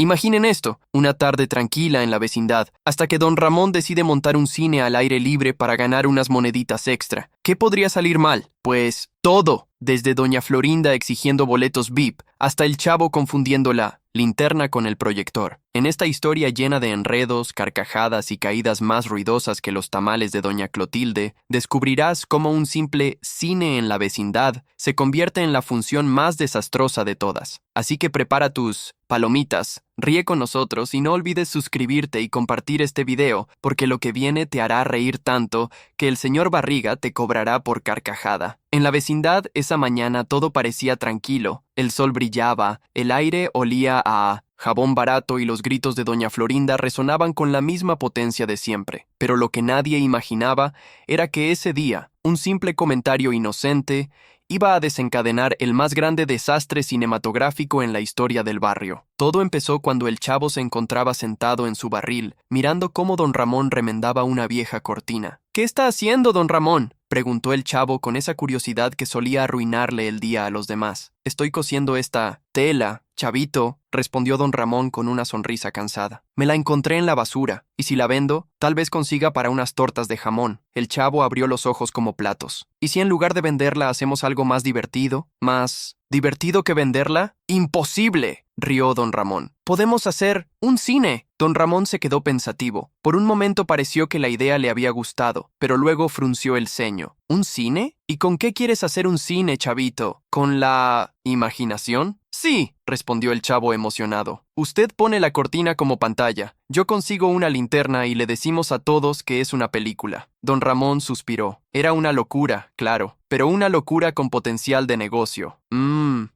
Imaginen esto, una tarde tranquila en la vecindad, hasta que don Ramón decide montar un cine al aire libre para ganar unas moneditas extra. ¿Qué podría salir mal? Pues todo, desde doña Florinda exigiendo boletos VIP, hasta el chavo confundiendo la linterna con el proyector. En esta historia llena de enredos, carcajadas y caídas más ruidosas que los tamales de doña Clotilde, descubrirás cómo un simple cine en la vecindad se convierte en la función más desastrosa de todas. Así que prepara tus palomitas, ríe con nosotros y no olvides suscribirte y compartir este video, porque lo que viene te hará reír tanto que el señor Barriga te cobrará por carcajada. En la vecindad esa mañana todo parecía tranquilo, el sol brillaba, el aire olía a jabón barato y los gritos de doña Florinda resonaban con la misma potencia de siempre. Pero lo que nadie imaginaba era que ese día, un simple comentario inocente iba a desencadenar el más grande desastre cinematográfico en la historia del barrio. Todo empezó cuando el chavo se encontraba sentado en su barril, mirando cómo don Ramón remendaba una vieja cortina. ¿Qué está haciendo, don Ramón?, preguntó el chavo con esa curiosidad que solía arruinarle el día a los demás. Estoy cosiendo esta tela, chavito, respondió don Ramón con una sonrisa cansada. Me la encontré en la basura, y si la vendo, tal vez consiga para unas tortas de jamón. El chavo abrió los ojos como platos. ¿Y si en lugar de venderla hacemos algo más divertido? ¿Más divertido que venderla? ¡Imposible!, rió don Ramón. Podemos hacer un cine. Don Ramón se quedó pensativo. Por un momento pareció que la idea le había gustado, pero luego frunció el ceño. ¿Un cine? ¿Y con qué quieres hacer un cine, chavito? ¿Con la imaginación? Sí, respondió el chavo emocionado. Usted pone la cortina como pantalla. Yo consigo una linterna y le decimos a todos que es una película. Don Ramón suspiró. Era una locura, claro, pero una locura con potencial de negocio.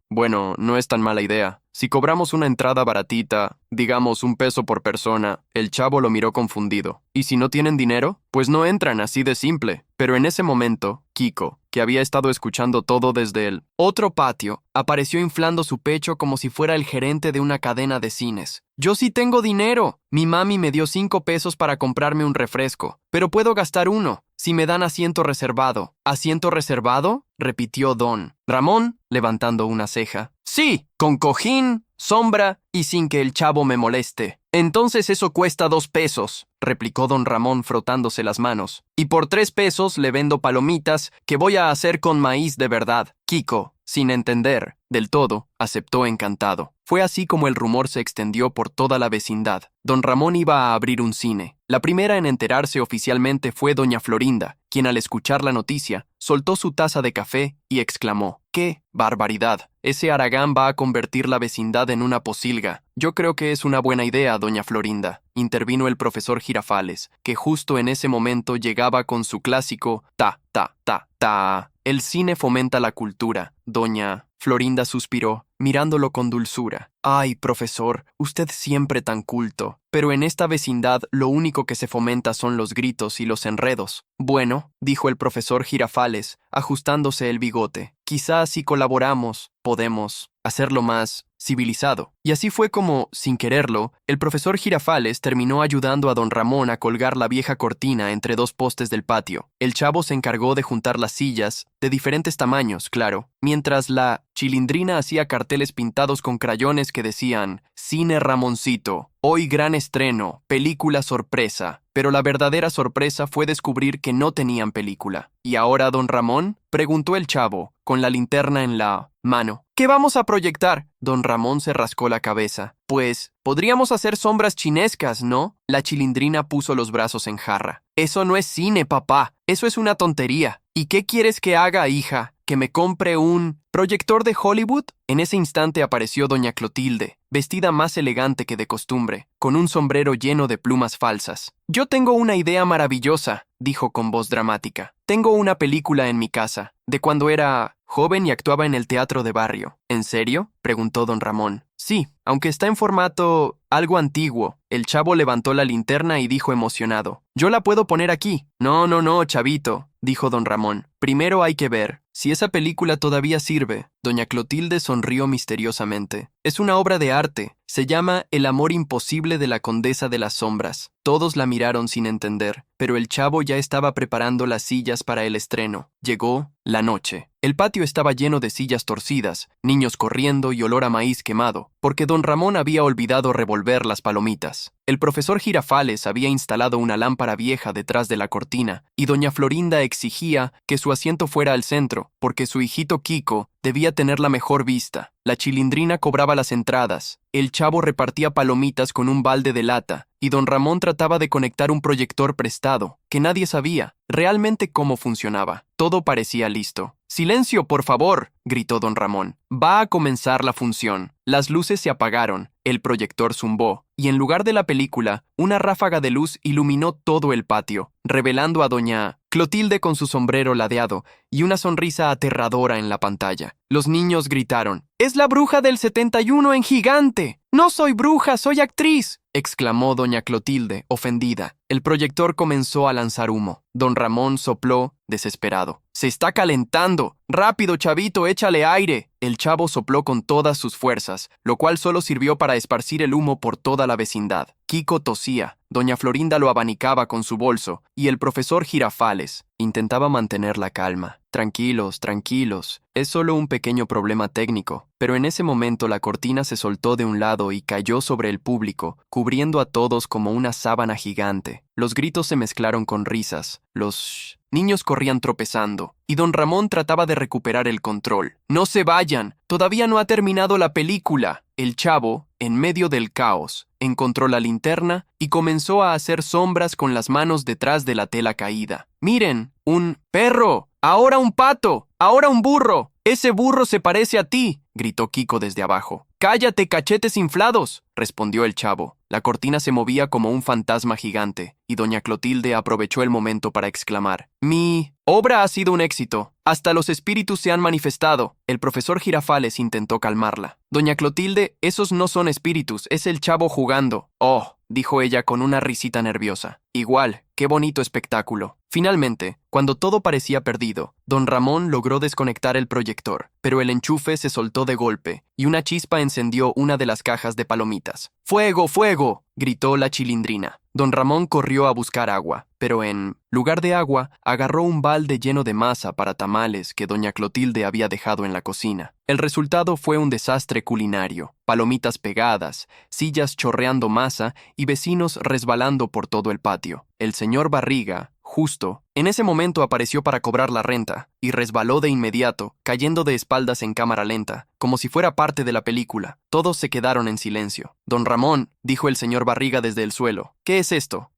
Bueno, no es tan mala idea. Si cobramos una entrada baratita, digamos $1 por persona, el chavo lo miró confundido. ¿Y si no tienen dinero? Pues no entran, así de simple. Pero en ese momento, Kiko, que había estado escuchando todo desde el otro patio, apareció inflando su pecho como si fuera el gerente de una cadena de cines. Yo sí tengo dinero. Mi mami me dio 5 pesos para comprarme un refresco, pero puedo gastar uno si me dan asiento reservado. ¿Asiento reservado?, repitió don Ramón, levantando una ceja. Sí, con cojín, sombra y sin que el chavo me moleste. Entonces eso cuesta 2 pesos, replicó don Ramón frotándose las manos. Y por 3 pesos le vendo palomitas que voy a hacer con maíz de verdad. Kiko, sin entender del todo, aceptó encantado. Fue así como el rumor se extendió por toda la vecindad. Don Ramón iba a abrir un cine. La primera en enterarse oficialmente fue doña Florinda, quien al escuchar la noticia, soltó su taza de café y exclamó: ¡Qué barbaridad! Ese haragán va a convertir la vecindad en una pocilga. Yo creo que es una buena idea, doña Florinda, intervino el profesor Girafales, que justo en ese momento llegaba con su clásico ta, ta, ta, ta. El cine fomenta la cultura. Doña Florinda suspiró, mirándolo con dulzura. Ay, profesor, usted siempre tan culto. Pero en esta vecindad lo único que se fomenta son los gritos y los enredos. Bueno, dijo el profesor Girafales, ajustándose el bigote. Quizás si colaboramos, podemos hacerlo más civilizado. Y así fue como, sin quererlo, el profesor Girafales terminó ayudando a don Ramón a colgar la vieja cortina entre 2 postes del patio. El chavo se encargó de juntar las sillas, de diferentes tamaños, claro, mientras la chilindrina hacía carteles pintados con crayones que decían: Cine Ramoncito, hoy gran estreno, película sorpresa. Pero la verdadera sorpresa fue descubrir que no tenían película. ¿Y ahora, don Ramón?, preguntó el chavo, con la linterna en la mano. ¿Qué vamos a proyectar? Don Ramón se rascó la cabeza. Pues, podríamos hacer sombras chinescas, ¿no? La chilindrina puso los brazos en jarra. Eso no es cine, papá. Eso es una tontería. ¿Y qué quieres que haga, hija? ¿Que me compre un proyector de Hollywood? En ese instante apareció doña Clotilde, vestida más elegante que de costumbre, con un sombrero lleno de plumas falsas. Yo tengo una idea maravillosa, dijo con voz dramática. Tengo una película en mi casa, de cuando era joven y actuaba en el teatro de barrio. ¿En serio?, preguntó don Ramón. Sí, aunque está en formato algo antiguo. El chavo levantó la linterna y dijo emocionado: Yo la puedo poner aquí. No, chavito, dijo don Ramón. Primero hay que ver si esa película todavía sirve. Doña Clotilde sonrió misteriosamente. Es una obra de arte. Se llama El amor imposible de la condesa de las sombras. Todos la miraron sin entender, pero el chavo ya estaba preparando las sillas para el estreno. Llegó la noche. El patio estaba lleno de sillas torcidas, niños corriendo y olor a maíz quemado, porque don Ramón había olvidado revolver las palomitas. El profesor Girafales había instalado una lámpara vieja detrás de la cortina, y doña Florinda exigía que su asiento fuera al centro, porque su hijito Kiko debía tener la mejor vista. La Chilindrina cobraba las entradas, el Chavo repartía palomitas con un balde de lata, y don Ramón trataba de conectar un proyector prestado, que nadie sabía realmente cómo funcionaba. Todo parecía listo. «¡Silencio, por favor!», gritó don Ramón. «Va a comenzar la función». Las luces se apagaron, el proyector zumbó, y en lugar de la película, una ráfaga de luz iluminó todo el patio, revelando a doña Clotilde con su sombrero ladeado y una sonrisa aterradora en la pantalla. Los niños gritaron: «¡Es la bruja del 71 en gigante!». «No soy bruja, soy actriz», exclamó doña Clotilde, ofendida. El proyector comenzó a lanzar humo. Don Ramón sopló, desesperado. «¡Se está calentando! ¡Rápido, chavito, échale aire!». El Chavo sopló con todas sus fuerzas, lo cual solo sirvió para esparcir el humo por toda la vecindad. Kiko tosía, doña Florinda lo abanicaba con su bolso, y el profesor Girafales intentaba mantener la calma. «Tranquilos, tranquilos, es solo un pequeño problema técnico». Pero en ese momento la cortina se soltó de un lado y cayó sobre el público, cubriendo a todos como una sábana gigante. Los gritos se mezclaron con risas. Los niños corrían tropezando, y don Ramón trataba de recuperar el control. «¡No se vayan! ¡Todavía no ha terminado la película!». El Chavo, en medio del caos, encontró la linterna y comenzó a hacer sombras con las manos detrás de la tela caída. «¡Miren! ¡Un perro! ¡Ahora un pato! ¡Ahora un burro! ¡Ese burro se parece a ti!», gritó Kiko desde abajo. «¡Cállate, cachetes inflados!», respondió el Chavo. La cortina se movía como un fantasma gigante, y doña Clotilde aprovechó el momento para exclamar: «Mi obra ha sido un éxito. Hasta los espíritus se han manifestado». El profesor Girafales intentó calmarla. «Doña Clotilde, esos no son espíritus, es el Chavo jugando». «Oh», dijo ella con una risita nerviosa. «Igual, qué bonito espectáculo». Finalmente, cuando todo parecía perdido, don Ramón logró desconectar el proyector, pero el enchufe se soltó de golpe, y una chispa encendió una de las cajas de palomitas. «¡Fuego, fuego!», gritó la Chilindrina. Don Ramón corrió a buscar agua, pero en lugar de agua, agarró un balde lleno de masa para tamales que doña Clotilde había dejado en la cocina. El resultado fue un desastre culinario: palomitas pegadas, sillas chorreando masa y vecinos resbalando por todo el patio. El señor Barriga, justo en ese momento, apareció para cobrar la renta y resbaló de inmediato, cayendo de espaldas en cámara lenta, como si fuera parte de la película. Todos se quedaron en silencio. «Don Ramón», dijo el señor Barriga desde el suelo. «¿Qué es esto?»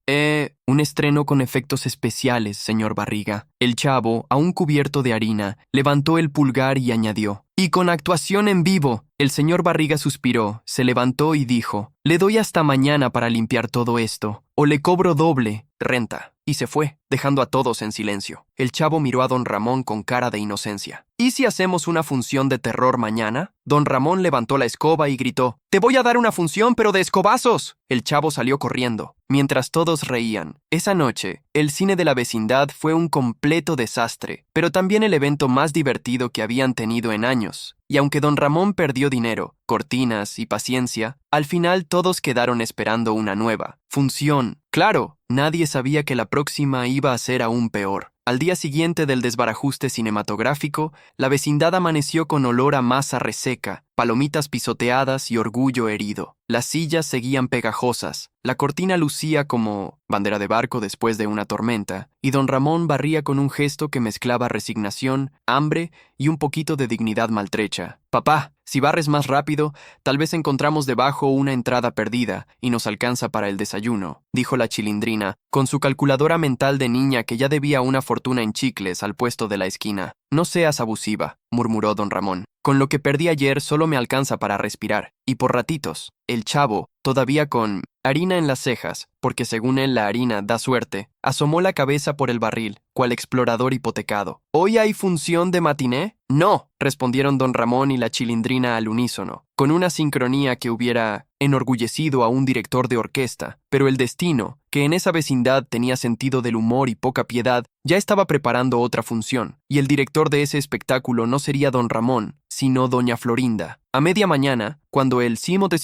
Un estreno con efectos especiales, señor Barriga». El Chavo, aún cubierto de harina, levantó el pulgar y añadió: «Y con actuación en vivo». El señor Barriga suspiró, se levantó y dijo: «Le doy hasta mañana para limpiar todo esto, o le cobro doble renta». Y se fue, dejando a todos en silencio. El Chavo miró a don Ramón con cara de inocencia. «¿Y si hacemos una función de terror mañana?». Don Ramón levantó la escoba y gritó: «¡Te voy a dar una función, pero de escobazos!». El Chavo salió corriendo, mientras todos reían. Esa noche, el cine de la vecindad fue un completo desastre, pero también el evento más divertido que habían tenido en años. Y aunque don Ramón perdió dinero, cortinas y paciencia, al final todos quedaron esperando una nueva función. Claro, nadie sabía que la próxima iba a ser aún peor. Al día siguiente del desbarajuste cinematográfico, la vecindad amaneció con olor a masa reseca, palomitas pisoteadas y orgullo herido. Las sillas seguían pegajosas, la cortina lucía como bandera de barco después de una tormenta, y don Ramón barría con un gesto que mezclaba resignación, hambre y un poquito de dignidad maltrecha. «Papá, si barres más rápido, tal vez encontramos debajo una entrada perdida y nos alcanza para el desayuno», dijo la Chilindrina, con su calculadora mental de niña que ya debía una fortuna en chicles al puesto de la esquina. «No seas abusiva», murmuró don Ramón. «Con lo que perdí ayer solo me alcanza para respirar, y por ratitos». El Chavo, todavía con harina en las cejas, porque según él la harina da suerte, asomó la cabeza por el barril, cual explorador hipotecado. «¿Hoy hay función de matiné?». «No», respondieron don Ramón y la Chilindrina al unísono, con una sincronía que hubiera enorgullecido a un director de orquesta, pero el destino, que en esa vecindad tenía sentido del humor y poca piedad, ya estaba preparando otra función, y el director de ese espectáculo no sería don Ramón, sino doña Florinda. A media mañana, cuando el cimo de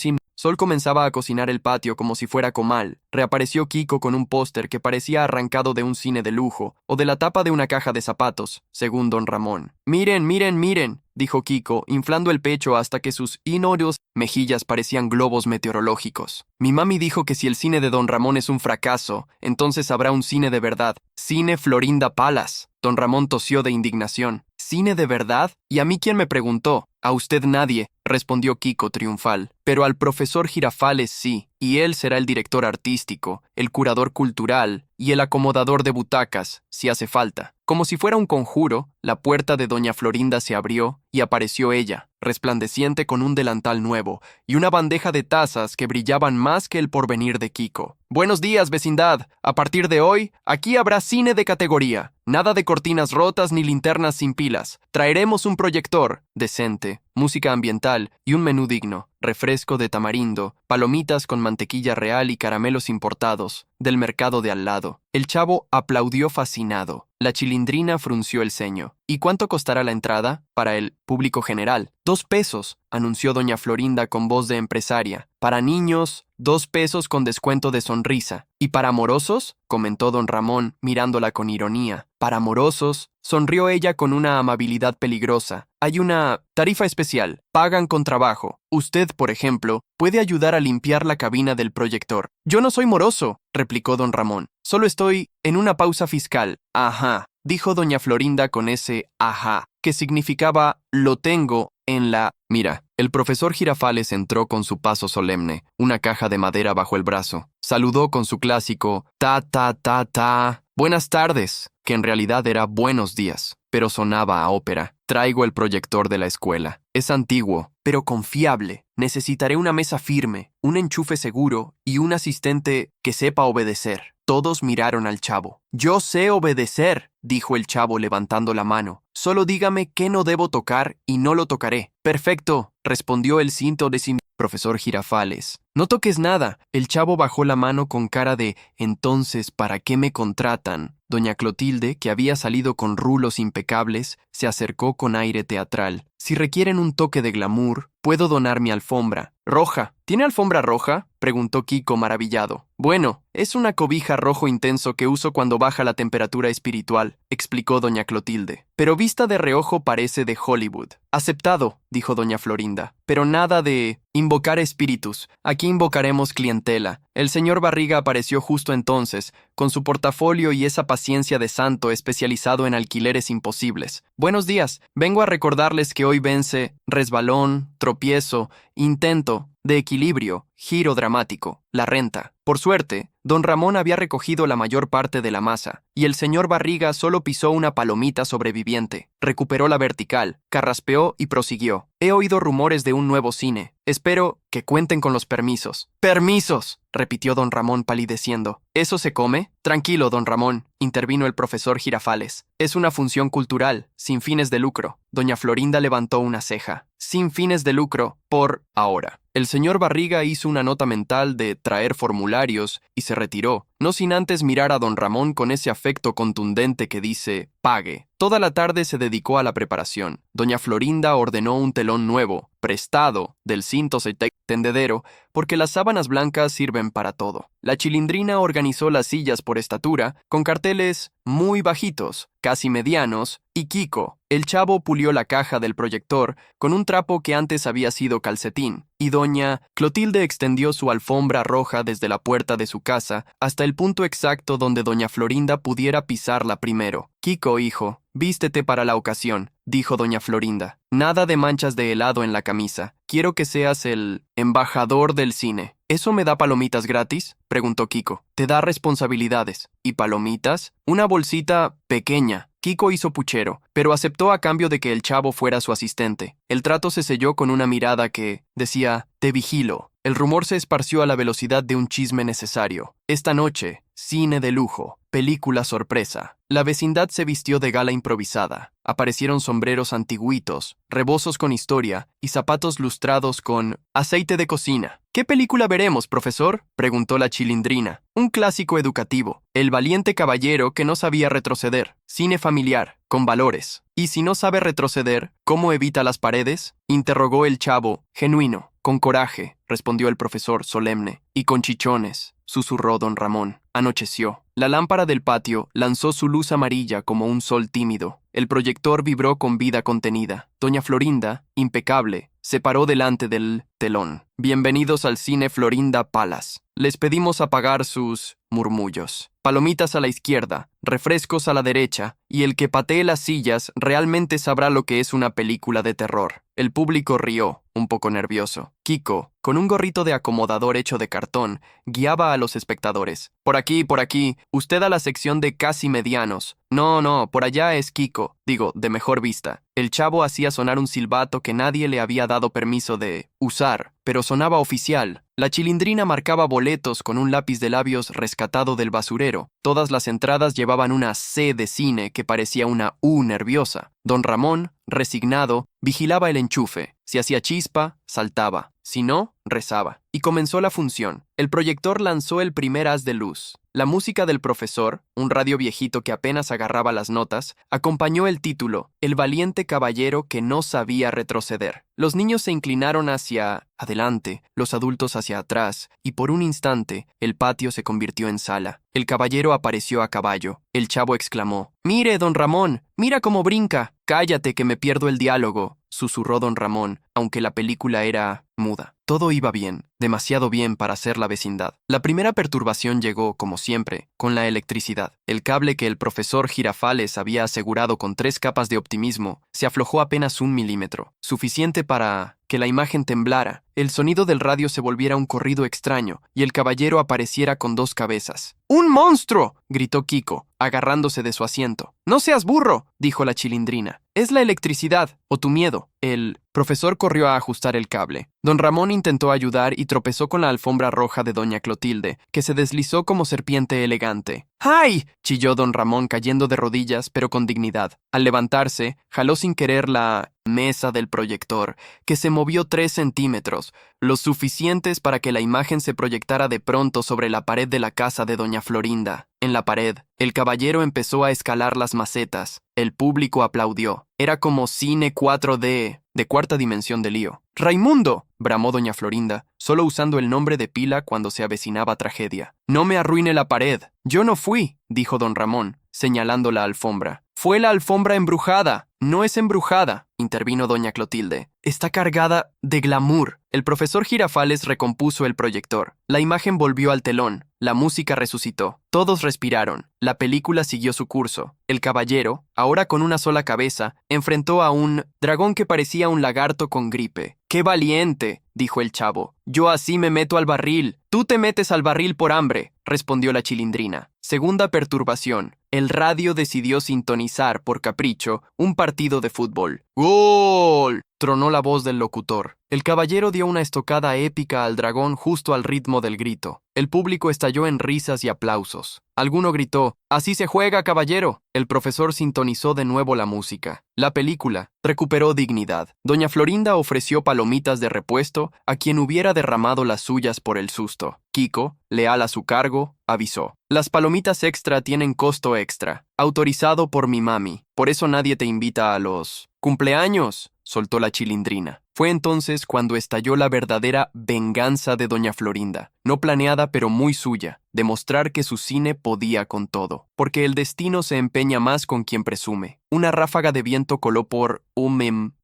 Sol comenzaba a cocinar el patio como si fuera comal. Reapareció Kiko con un póster que parecía arrancado de un cine de lujo o de la tapa de una caja de zapatos, según don Ramón. «Miren, miren, miren», dijo Kiko, inflando el pecho hasta que sus inoros mejillas parecían globos meteorológicos. «Mi mami dijo que si el cine de don Ramón es un fracaso, entonces habrá un cine de verdad. Cine Florinda Palace». Don Ramón tosió de indignación. «¿Cine de verdad? ¿Y a mí quién me preguntó?» «A usted nadie», respondió Kiko triunfal. «Pero al profesor Girafales sí, y él será el director artístico, el curador cultural y el acomodador de butacas, si hace falta». Como si fuera un conjuro, la puerta de doña Florinda se abrió y apareció ella, resplandeciente con un delantal nuevo y una bandeja de tazas que brillaban más que el porvenir de Kiko. «Buenos días, vecindad. A partir de hoy, aquí habrá cine de categoría. Nada de cortinas rotas ni linternas sin pilas. Traeremos un proyector decente, música ambiental y un menú digno. Refresco de tamarindo, palomitas con mantequilla real y caramelos importados, del mercado de al lado». El chavo aplaudió fascinado. La chilindrina frunció el ceño. «¿Y cuánto costará la entrada? Para el público general». «2 pesos», anunció doña Florinda con voz de empresaria. «Para niños, 2 pesos con descuento de sonrisa». «¿Y para morosos?», comentó don Ramón, mirándola con ironía. «Para morosos», sonrió ella con una amabilidad peligrosa. «Hay una tarifa especial. Pagan con trabajo. Usted, por ejemplo, puede ayudar a limpiar la cabina del proyector». «Yo no soy moroso», replicó don Ramón. «Solo estoy en una pausa fiscal». «Ajá», dijo doña Florinda con ese ajá, que significaba «lo tengo en la...». «Mira». El profesor Girafales entró con su paso solemne, una caja de madera bajo el brazo. Saludó con su clásico ta ta ta ta. «Buenas tardes», que en realidad era buenos días, pero sonaba a ópera. «Traigo el proyector de la escuela. Es antiguo, pero confiable. Necesitaré una mesa firme, un enchufe seguro y un asistente que sepa obedecer». Todos miraron al chavo. «Yo sé obedecer», dijo el chavo levantando la mano. «Solo dígame qué no debo tocar y no lo tocaré». «Perfecto», respondió el cinto de profesor Girafales. «No toques nada». El chavo bajó la mano con cara de «Entonces, ¿para qué me contratan?». Doña Clotilde, que había salido con rulos impecables, se acercó con aire teatral. «Si requieren un toque de glamour, puedo donar mi alfombra». «¿Roja? ¿Tiene alfombra roja?», preguntó Kiko maravillado. «Bueno, es una cobija rojo intenso que uso cuando baja la temperatura espiritual», explicó doña Clotilde. «Pero vista de reojo parece de Hollywood». «Aceptado», dijo doña Florinda. «Pero nada de invocar espíritus. Aquí invocaremos clientela». El señor Barriga apareció justo entonces, con su portafolio y esa paciencia de santo especializado en alquileres imposibles. «Buenos días. Vengo a recordarles que hoy vence resbalón, tropiezo, intento de equilibrio, giro dramático, la renta». Por suerte, don Ramón había recogido la mayor parte de la masa, y el señor Barriga solo pisó una palomita sobreviviente. Recuperó la vertical, carraspeó y prosiguió. «He oído rumores de un nuevo cine. Espero que cuenten con los permisos». «¡Permisos!», repitió don Ramón palideciendo. «¿Eso se come?». «Tranquilo, don Ramón», intervino el profesor Girafales. «Es una función cultural, sin fines de lucro». Doña Florinda levantó una ceja. «Sin fines de lucro, por ahora». El señor Barriga hizo una nota mental de traer formularios y se retiró, no sin antes mirar a don Ramón con ese afecto contundente que dice «pague». Toda la tarde se dedicó a la preparación. Doña Florinda ordenó un telón nuevo, prestado, del cinto tendedero, porque las sábanas blancas sirven para todo. La chilindrina organizó las sillas por estatura, con carteles muy bajitos, casi medianos, y Kiko, el chavo, pulió la caja del proyector con un trapo que antes había sido calcetín, y doña Clotilde extendió su alfombra roja desde la puerta de su casa hasta el punto exacto donde doña Florinda pudiera pisarla primero. «Kiko, hijo, vístete para la ocasión», dijo doña Florinda. «Nada de manchas de helado en la camisa. Quiero que seas el embajador del cine». «¿Eso me da palomitas gratis?», preguntó Kiko. «Te da responsabilidades». «¿Y palomitas?». «Una bolsita pequeña». Kiko hizo puchero, pero aceptó a cambio de que el chavo fuera su asistente. El trato se selló con una mirada que decía «te vigilo». El rumor se esparció a la velocidad de un chisme necesario. Esta noche, cine de lujo, película sorpresa. La vecindad se vistió de gala improvisada. Aparecieron sombreros antiguitos, rebozos con historia y zapatos lustrados con aceite de cocina. «¿Qué película veremos, profesor?», preguntó la chilindrina. «Un clásico educativo, El valiente caballero que no sabía retroceder. Cine familiar, con valores». «¿Y si no sabe retroceder, cómo evita las paredes?», interrogó el chavo, genuino. Con coraje, respondió el profesor solemne. Y con chichones, susurró don Ramón. Anocheció. La lámpara del patio lanzó su luz amarilla como un sol tímido. El proyector vibró con vida contenida. Doña Florinda, impecable, se paró delante del telón. Bienvenidos al cine Florinda Palace. Les pedimos apagar sus murmullos. Palomitas a la izquierda, refrescos a la derecha, y el que patee las sillas realmente sabrá lo que es una película de terror. El público rió, un poco nervioso. Kiko, con un gorrito de acomodador hecho de cartón, guiaba a los espectadores. Por aquí, usted a la sección de casi medianos. No, por allá es Kiko, digo, de mejor vista. El chavo hacía sonar un silbato que nadie le había dado permiso de usar, pero sonaba oficial. La Chilindrina marcaba boletos con un lápiz de labios rescatado del basurero. Todas las entradas llevaban una C de cine que parecía una U nerviosa. Don Ramón, resignado, vigilaba el enchufe. Si hacía chispa, saltaba. Si no, rezaba. Y comenzó la función. El proyector lanzó el primer haz de luz. La música del profesor, un radio viejito que apenas agarraba las notas, acompañó el título, El valiente caballero que no sabía retroceder. Los niños se inclinaron hacia adelante, los adultos hacia atrás, y por un instante el patio se convirtió en sala. El caballero apareció a caballo. El chavo exclamó, «¡Mire, don Ramón! ¡Mira cómo brinca! Cállate que me pierdo el diálogo», susurró don Ramón, aunque la película era muda. Todo iba bien, demasiado bien para ser la vecindad. La primera perturbación llegó, como siempre, con la electricidad. El cable que el profesor Girafales había asegurado con 3 capas de optimismo se aflojó apenas 1 milímetro, suficiente para que la imagen temblara, el sonido del radio se volviera un corrido extraño y el caballero apareciera con 2 cabezas. ¡Un monstruo!, gritó Kiko, agarrándose de su asiento. «No seas burro», dijo la Chilindrina. «Es la electricidad, o tu miedo». El profesor corrió a ajustar el cable. Don Ramón intentó ayudar y tropezó con la alfombra roja de doña Clotilde, que se deslizó como serpiente elegante. ¡Ay!, chilló don Ramón cayendo de rodillas, pero con dignidad. Al levantarse, jaló sin querer la mesa del proyector, que se movió 3 centímetros, lo suficientes para que la imagen se proyectara de pronto sobre la pared de la casa de doña Florinda. En la pared, el caballero empezó a escalar las macetas. El público aplaudió. Era como cine 4D, de cuarta dimensión de lío. «¡Raimundo!», bramó doña Florinda, solo usando el nombre de pila cuando se avecinaba tragedia. «No me arruine la pared». «Yo no fui», dijo don Ramón, señalando la alfombra. «Fue la alfombra embrujada». «No es embrujada», intervino doña Clotilde. «Está cargada de glamour». El profesor Girafales recompuso el proyector. La imagen volvió al telón. La música resucitó. Todos respiraron. La película siguió su curso. El caballero, ahora con una sola cabeza, enfrentó a un dragón que parecía un lagarto con gripe. «¡Qué valiente!», dijo el chavo. «Yo así me meto al barril». «Tú te metes al barril por hambre», respondió la Chilindrina. Segunda perturbación. El radio decidió sintonizar, por capricho, un partido de fútbol. ¡Gol!, tronó la voz del locutor. El caballero dio una estocada épica al dragón justo al ritmo del grito. El público estalló en risas y aplausos. Alguno gritó, «¡Así se juega, caballero!». El profesor sintonizó de nuevo la música. La película recuperó dignidad. Doña Florinda ofreció palomitas de repuesto a quien hubiera derramado las suyas por el susto. Kiko, leal a su cargo, avisó, «Las palomitas extra tienen costo extra, autorizado por mi mami. Por eso nadie te invita a los cumpleaños», soltó la Chilindrina. Fue entonces cuando estalló la verdadera venganza de doña Florinda, no planeada pero muy suya, demostrar que su cine podía con todo, porque el destino se empeña más con quien presume. Una ráfaga de viento coló por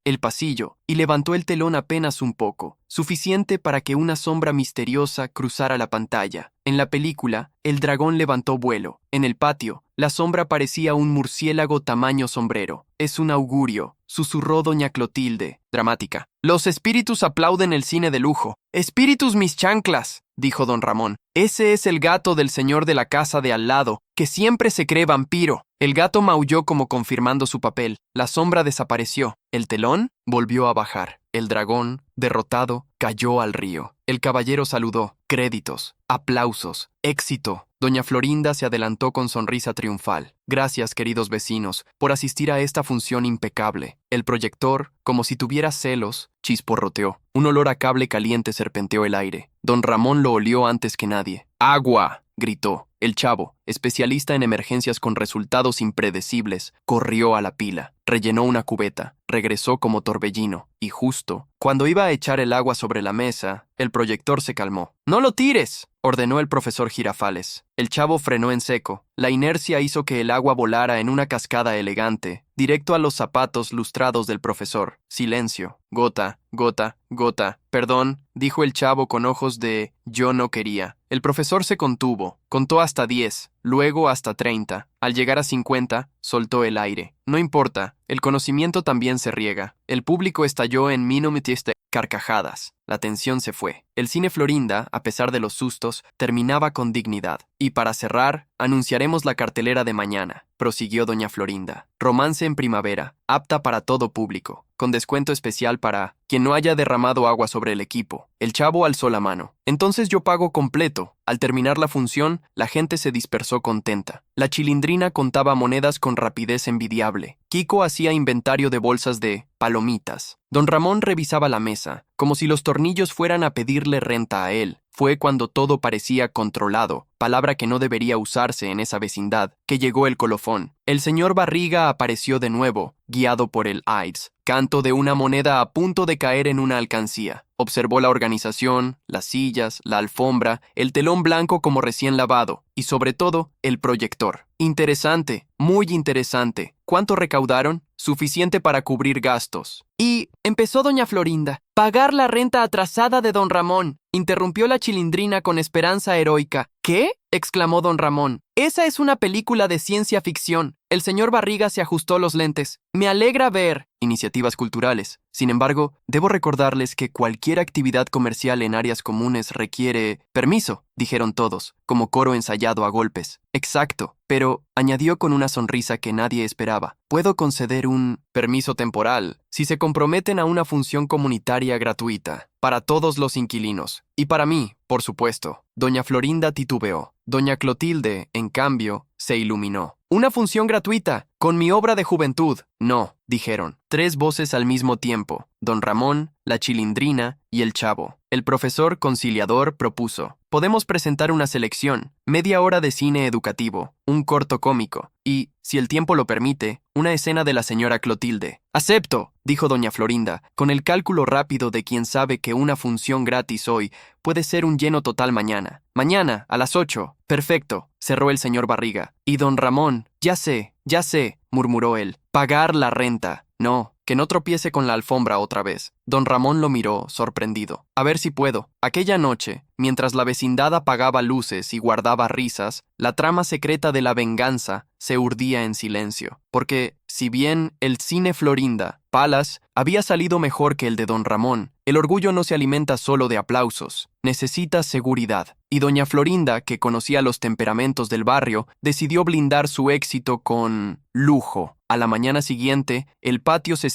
el pasillo y levantó el telón apenas un poco, suficiente para que una sombra misteriosa cruzara la pantalla. En la película, el dragón levantó vuelo. En el patio, la sombra parecía un murciélago tamaño sombrero. «Es un augurio», susurró doña Clotilde, dramática. «Los espíritus aplauden el cine de lujo». «Espíritus mis chanclas», dijo don Ramón. «Ese es el gato del señor de la casa de al lado, que siempre se cree vampiro». El gato maulló como confirmando su papel. La sombra desapareció. El telón volvió a bajar. El dragón, derrotado, cayó al río. El caballero saludó. Créditos, aplausos, éxito. Doña Florinda se adelantó con sonrisa triunfal. «Gracias, queridos vecinos, por asistir a esta función impecable». El proyector, como si tuviera celos, chisporroteó. Un olor a cable caliente serpenteó el aire. Don Ramón lo olió antes que nadie. «¡Agua!», gritó. El chavo, especialista en emergencias con resultados impredecibles, corrió a la pila. Rellenó una cubeta. regresó como torbellino, y justo cuando iba a echar el agua sobre la mesa, el proyector se calmó. ¡No lo tires!, ordenó el profesor Girafales. El chavo frenó en seco. La inercia hizo que el agua volara en una cascada elegante, directo a los zapatos lustrados del profesor. Silencio. Gota, gota, gota. Perdón, dijo el chavo con ojos de yo no quería. El profesor se contuvo, contó hasta 10, luego hasta 30. Al llegar a 50, soltó el aire. No importa, el conocimiento también se riega. El público estalló en minometiste carcajadas. La tensión se fue. El cine Florinda, a pesar de los sustos, terminaba con dignidad. Y para cerrar, anunciaremos la cartelera de mañana, prosiguió doña Florinda. Romance en primavera, apta para todo público, con descuento especial para quien no haya derramado agua sobre el equipo. El chavo alzó la mano. Entonces yo pago completo. Al terminar la función, la gente se dispersó contenta. La chilindrina contaba monedas con rapidez envidiable. Kiko hacía inventario de bolsas de palomitas. Don Ramón revisaba la mesa, como si los tornillos fueran a pedirle renta a él. Fue cuando todo parecía controlado, palabra que no debería usarse en esa vecindad, que llegó el colofón. El señor Barriga apareció de nuevo, guiado por el AIDS, canto de una moneda a punto de caer en una alcancía. Observó la organización, las sillas, la alfombra, el telón blanco como recién lavado, y sobre todo, el proyector. Interesante, muy interesante. ¿Cuánto recaudaron? Suficiente para cubrir gastos. Y empezó doña Florinda. Pagar la renta atrasada de don Ramón. Interrumpió la chilindrina con esperanza heroica. ¿Qué?, exclamó don Ramón. Esa es una película de ciencia ficción. El señor Barriga se ajustó los lentes. Me alegra ver iniciativas culturales. Sin embargo, debo recordarles que cualquier actividad comercial en áreas comunes requiere permiso, dijeron todos, como coro ensayado a golpes. Exacto, pero añadió con una sonrisa que nadie esperaba. Puedo conceder un permiso temporal si se comprometen a una función comunitaria gratuita para todos los inquilinos. Y para mí, por supuesto. Doña Florinda titubeó. Doña Clotilde, en cambio, se iluminó. «Una función gratuita, con mi obra de juventud». «No», dijeron. 3 voces al mismo tiempo. Don Ramón, la chilindrina y el chavo. El profesor conciliador propuso. «Podemos presentar una selección, media hora de cine educativo, un corto cómico y, si el tiempo lo permite, una escena de la señora Clotilde». «Acepto», dijo doña Florinda, con el cálculo rápido de quien sabe que una función gratis hoy puede ser un lleno total mañana. «Mañana, a las 8. Perfecto», cerró el señor Barriga. «Y don Ramón, ya sé», murmuró él. «Pagar la renta. No, que no tropiece con la alfombra otra vez». Don Ramón lo miró, sorprendido. «A ver si puedo». Aquella noche, mientras la vecindad apagaba luces y guardaba risas, la trama secreta de la venganza se urdía en silencio. Porque, si bien el cine Florinda, Palas, había salido mejor que el de don Ramón, el orgullo no se alimenta solo de aplausos. Necesita seguridad. Y doña Florinda, que conocía los temperamentos del barrio, decidió blindar su éxito con lujo. A la mañana siguiente, el patio se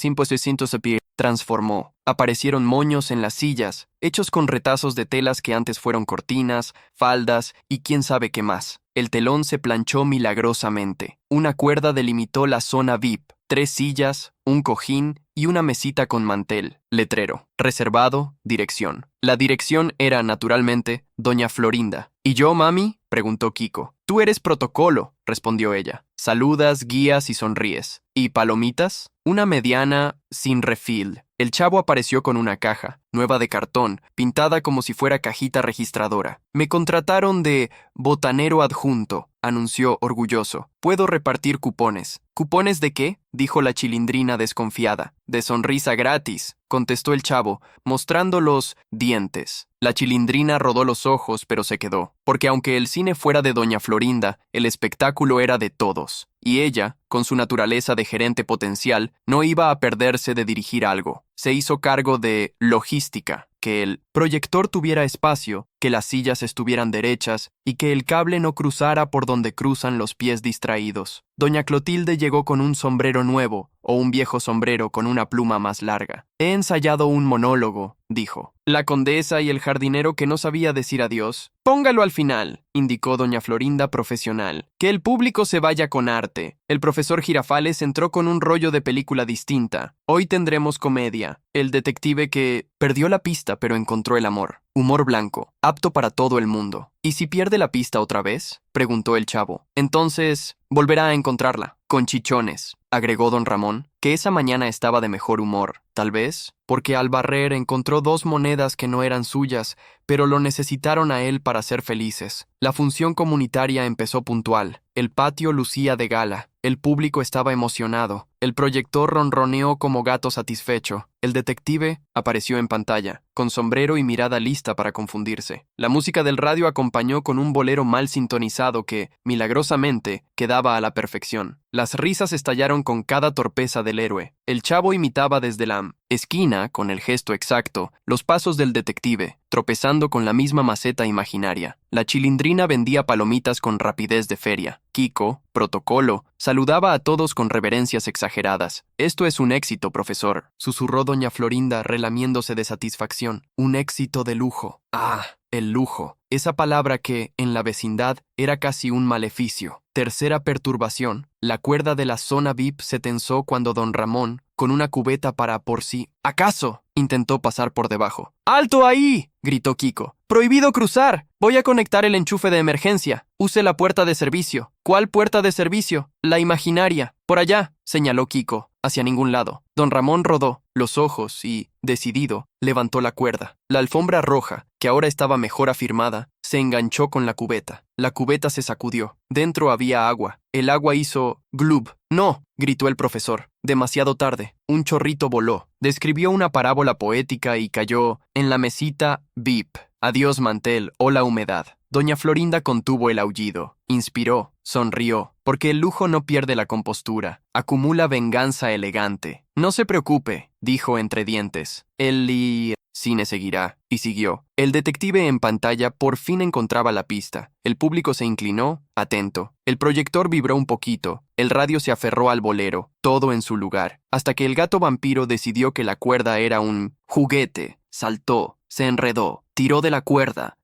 transformó. Aparecieron moños en las sillas, hechos con retazos de telas que antes fueron cortinas, faldas y quién sabe qué más. El telón se planchó milagrosamente. Una cuerda delimitó la zona VIP. 3 sillas, un cojín y una mesita con mantel. Letrero. Reservado. Dirección. La dirección era, naturalmente, doña Florinda. ¿Y yo, mami?, preguntó Kiko. «Tú eres protocolo», respondió ella. «Saludas, guías y sonríes». ¿Y palomitas?» «Una mediana sin refill». El chavo apareció con una caja, nueva de cartón, pintada como si fuera cajita registradora. «Me contrataron de botanero adjunto», anunció orgulloso. «Puedo repartir cupones». «¿Cupones de qué?», dijo la chilindrina desconfiada. «De sonrisa gratis», contestó el chavo, mostrando los dientes. La chilindrina rodó los ojos, pero se quedó, porque aunque el cine fuera de doña Florinda, el espectáculo era de todos. Y ella, con su naturaleza de gerente potencial, no iba a perderse de dirigir algo. Se hizo cargo de logística, que el proyector tuviera espacio, que las sillas estuvieran derechas y que el cable no cruzara por donde cruzan los pies distraídos. Doña Clotilde llegó con un sombrero nuevo o un viejo sombrero con una pluma más larga. «He ensayado un monólogo», dijo. «La condesa y el jardinero que no sabía decir adiós». «Póngalo al final», indicó doña Florinda profesional. «Que el público se vaya con arte». El profesor Girafales entró con un rollo de película distinta. «Hoy tendremos comedia. El detective que perdió la pista pero encontró el amor. Humor blanco, apto para todo el mundo». «¿Y si pierde la pista otra vez?», preguntó el chavo. «Entonces, volverá a encontrarla». con chichones, agregó don Ramón, que esa mañana estaba de mejor humor, tal vez, porque al barrer encontró 2 monedas que no eran suyas, pero lo necesitaron a él para ser felices. La función comunitaria empezó puntual, el patio lucía de gala, el público estaba emocionado, el proyector ronroneó como gato satisfecho, el detective apareció en pantalla, con sombrero y mirada lista para confundirse. La música del radio acompañó con un bolero mal sintonizado que, milagrosamente, quedaba a la perfección. Las risas estallaron con cada torpeza del héroe. El chavo imitaba desde la esquina, con el gesto exacto, los pasos del detective, tropezando con la misma maceta imaginaria. La Chilindrina vendía palomitas con rapidez de feria. Kiko, protocolo, saludaba a todos con reverencias exageradas. «Esto es un éxito, profesor», susurró doña Florinda relamiéndose de satisfacción. «Un éxito de lujo». «Ah, el lujo». Esa palabra que, en la vecindad, era casi un maleficio. Tercera perturbación. La cuerda de la zona VIP se tensó cuando don Ramón, con una cubeta para por sí. «¿Acaso?», intentó pasar por debajo. «¡Alto ahí!», gritó Kiko. «¡Prohibido cruzar! Voy a conectar el enchufe de emergencia. Use la puerta de servicio». «¿Cuál puerta de servicio?». «La imaginaria». «Por allá», señaló Kiko, hacia ningún lado. Don Ramón rodó los ojos y, decidido, levantó la cuerda. La alfombra roja, que ahora estaba mejor afirmada, se enganchó con la cubeta. La cubeta se sacudió. Dentro había agua. El agua hizo glub. «¡No!», gritó el profesor. Demasiado tarde. Un chorrito voló. Describió una parábola poética y cayó en la mesita VIP. «Adiós mantel, hola humedad». Doña Florinda contuvo el aullido. Inspiró, sonrió, porque el lujo no pierde la compostura. Acumula venganza elegante. «No se preocupe», dijo entre dientes. «El cine seguirá», y siguió. El detective en pantalla por fin encontraba la pista. El público se inclinó, atento. El proyector vibró un poquito. El radio se aferró al bolero, todo en su lugar, hasta que el gato vampiro decidió que la cuerda era un juguete. Saltó, se enredó, tiró de la cuerda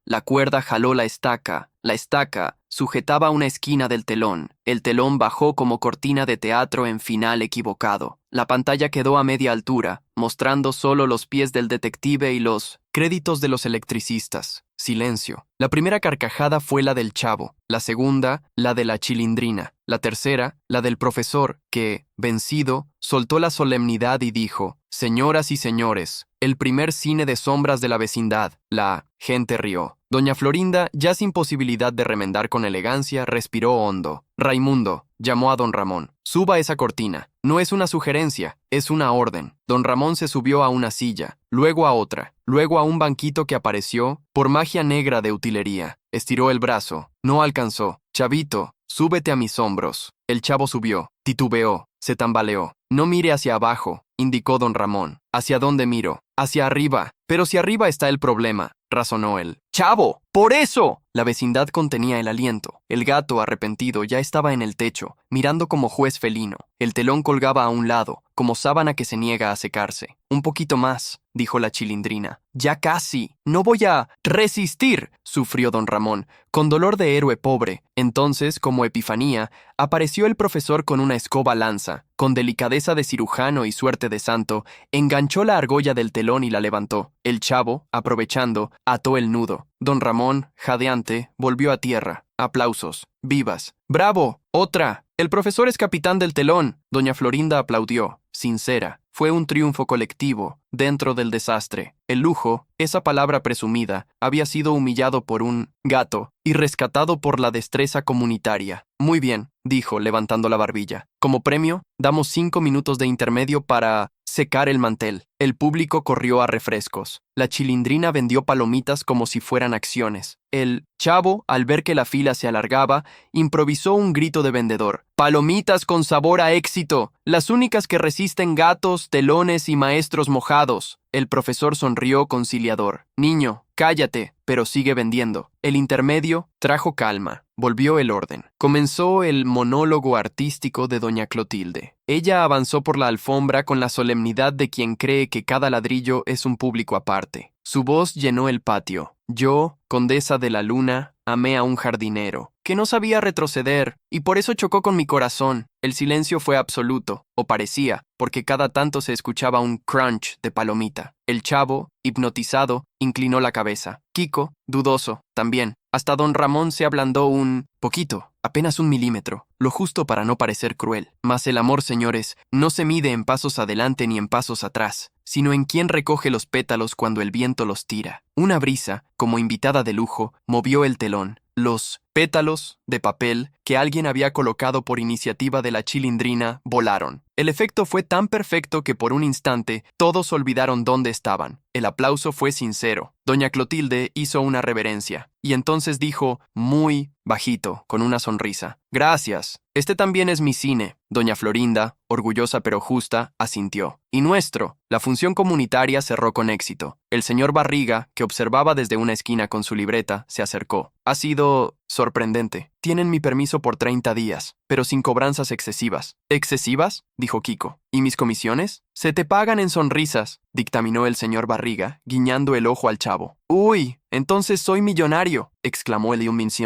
jaló la estaca sujetaba una esquina del telón. El telón bajó como cortina de teatro en final equivocado. La pantalla quedó a media altura, mostrando solo los pies del detective y los créditos de los electricistas. Silencio. La primera carcajada fue la del chavo, la segunda, la de la Chilindrina, la tercera, la del profesor, que, vencido, soltó la solemnidad y dijo: «Señoras y señores, el primer cine de sombras de la vecindad». La gente rió. Doña Florinda, ya sin posibilidad de remendar con elegancia, respiró hondo. «Raimundo», llamó a don Ramón, «suba esa cortina. No es una sugerencia, es una orden». Don Ramón se subió a una silla, luego a otra, luego a un banquito que apareció por magia negra de utilería. Estiró el brazo. No alcanzó. «Chavito, súbete a mis hombros». El chavo subió, titubeó, se tambaleó. «No mire hacia abajo», indicó don Ramón. «¿Hacia dónde miro?» «Hacia arriba». «Pero si arriba está el problema», razonó él. «¡Chavo! ¡Por eso!». La vecindad contenía el aliento. El gato, arrepentido, ya estaba en el techo, mirando como juez felino. El telón colgaba a un lado, como sábana que se niega a secarse. «Un poquito más», dijo la Chilindrina. «Ya casi. No voy a resistir», sufrió don Ramón, con dolor de héroe pobre. Entonces, como epifanía, apareció el profesor con una escoba lanza. Con delicadeza de cirujano y suerte de santo, enganchó la argolla del telón y la levantó. El chavo, aprovechando, ató el nudo. Don Ramón, jadeante, volvió a tierra. Aplausos. Vivas. «¡Bravo! ¡Otra! El profesor es capitán del telón». Doña Florinda aplaudió, sincera. Fue un triunfo colectivo, dentro del desastre. El lujo, esa palabra presumida, había sido humillado por un gato y rescatado por la destreza comunitaria. «Muy bien», dijo, levantando la barbilla. «Como premio, damos 5 minutos de intermedio para secar el mantel». El público corrió a refrescos. La Chilindrina vendió palomitas como si fueran acciones. El chavo, al ver que la fila se alargaba, improvisó un grito de vendedor. «¡Palomitas con sabor a éxito! Las únicas que resisten gatos, telones y maestros mojados». El profesor sonrió conciliador. «Niño, cállate, pero sigue vendiendo». El intermedio trajo calma. Volvió el orden. Comenzó el monólogo artístico de doña Clotilde. Ella avanzó por la alfombra con la solemnidad de quien cree que cada ladrillo es un público aparte. Su voz llenó el patio. «Yo, condesa de la luna, amé a un jardinero, que no sabía retroceder, y por eso chocó con mi corazón». El silencio fue absoluto, o parecía, porque cada tanto se escuchaba un crunch de palomita. El chavo, hipnotizado, inclinó la cabeza. Kiko, dudoso, también. Hasta don Ramón se ablandó un poquito, apenas 1 milímetro, lo justo para no parecer cruel. Mas el amor, señores, no se mide en pasos adelante ni en pasos atrás, sino en quién recoge los pétalos cuando el viento los tira. Una brisa, como invitada de lujo, movió el telón. Los pétalos de papel que alguien había colocado por iniciativa de la Chilindrina volaron. El efecto fue tan perfecto que por un instante todos olvidaron dónde estaban. El aplauso fue sincero. Doña Clotilde hizo una reverencia y entonces dijo, muy bajito, con una sonrisa: «Gracias. Este también es mi cine». Doña Florinda, orgullosa pero justa, asintió. «Y nuestro». La función comunitaria cerró con éxito. El señor Barriga, que observaba desde una esquina con su libreta, se acercó. «Ha sido sorprendente. Tienen mi permiso por 30 días, pero sin cobranzas excesivas». «¿Excesivas?», dijo Kiko. «¿Y mis comisiones?». «Se te pagan en sonrisas», dictaminó el señor Barriga, guiñando el ojo al chavo. «¡Uy! Entonces soy millonario», exclamó el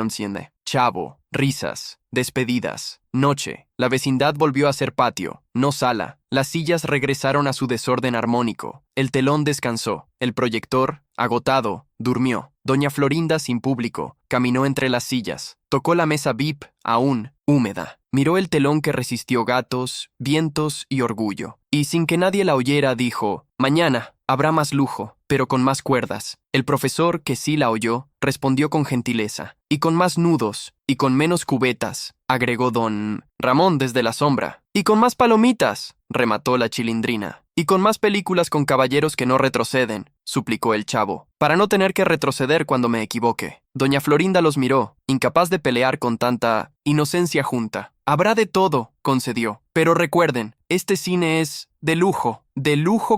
Siende. Chavo, risas, despedidas, noche. La vecindad volvió a ser patio, no sala. Las sillas regresaron a su desorden armónico. El telón descansó. El proyector, agotado, durmió. Doña Florinda, sin público, caminó entre las sillas. Tocó la mesa VIP, aún húmeda. Miró el telón que resistió gatos, vientos y orgullo. Y sin que nadie la oyera, dijo: «Mañana habrá más lujo, pero con más cuerdas». El profesor, que sí la oyó, respondió con gentileza: «Y con más nudos, y con menos cubetas», agregó don Ramón desde la sombra. «Y con más palomitas», remató la Chilindrina. «Y con más películas con caballeros que no retroceden», suplicó el chavo, «para no tener que retroceder cuando me equivoque». Doña Florinda los miró, incapaz de pelear con tanta inocencia junta. «Habrá de todo», concedió. «Pero recuerden, este cine es de lujo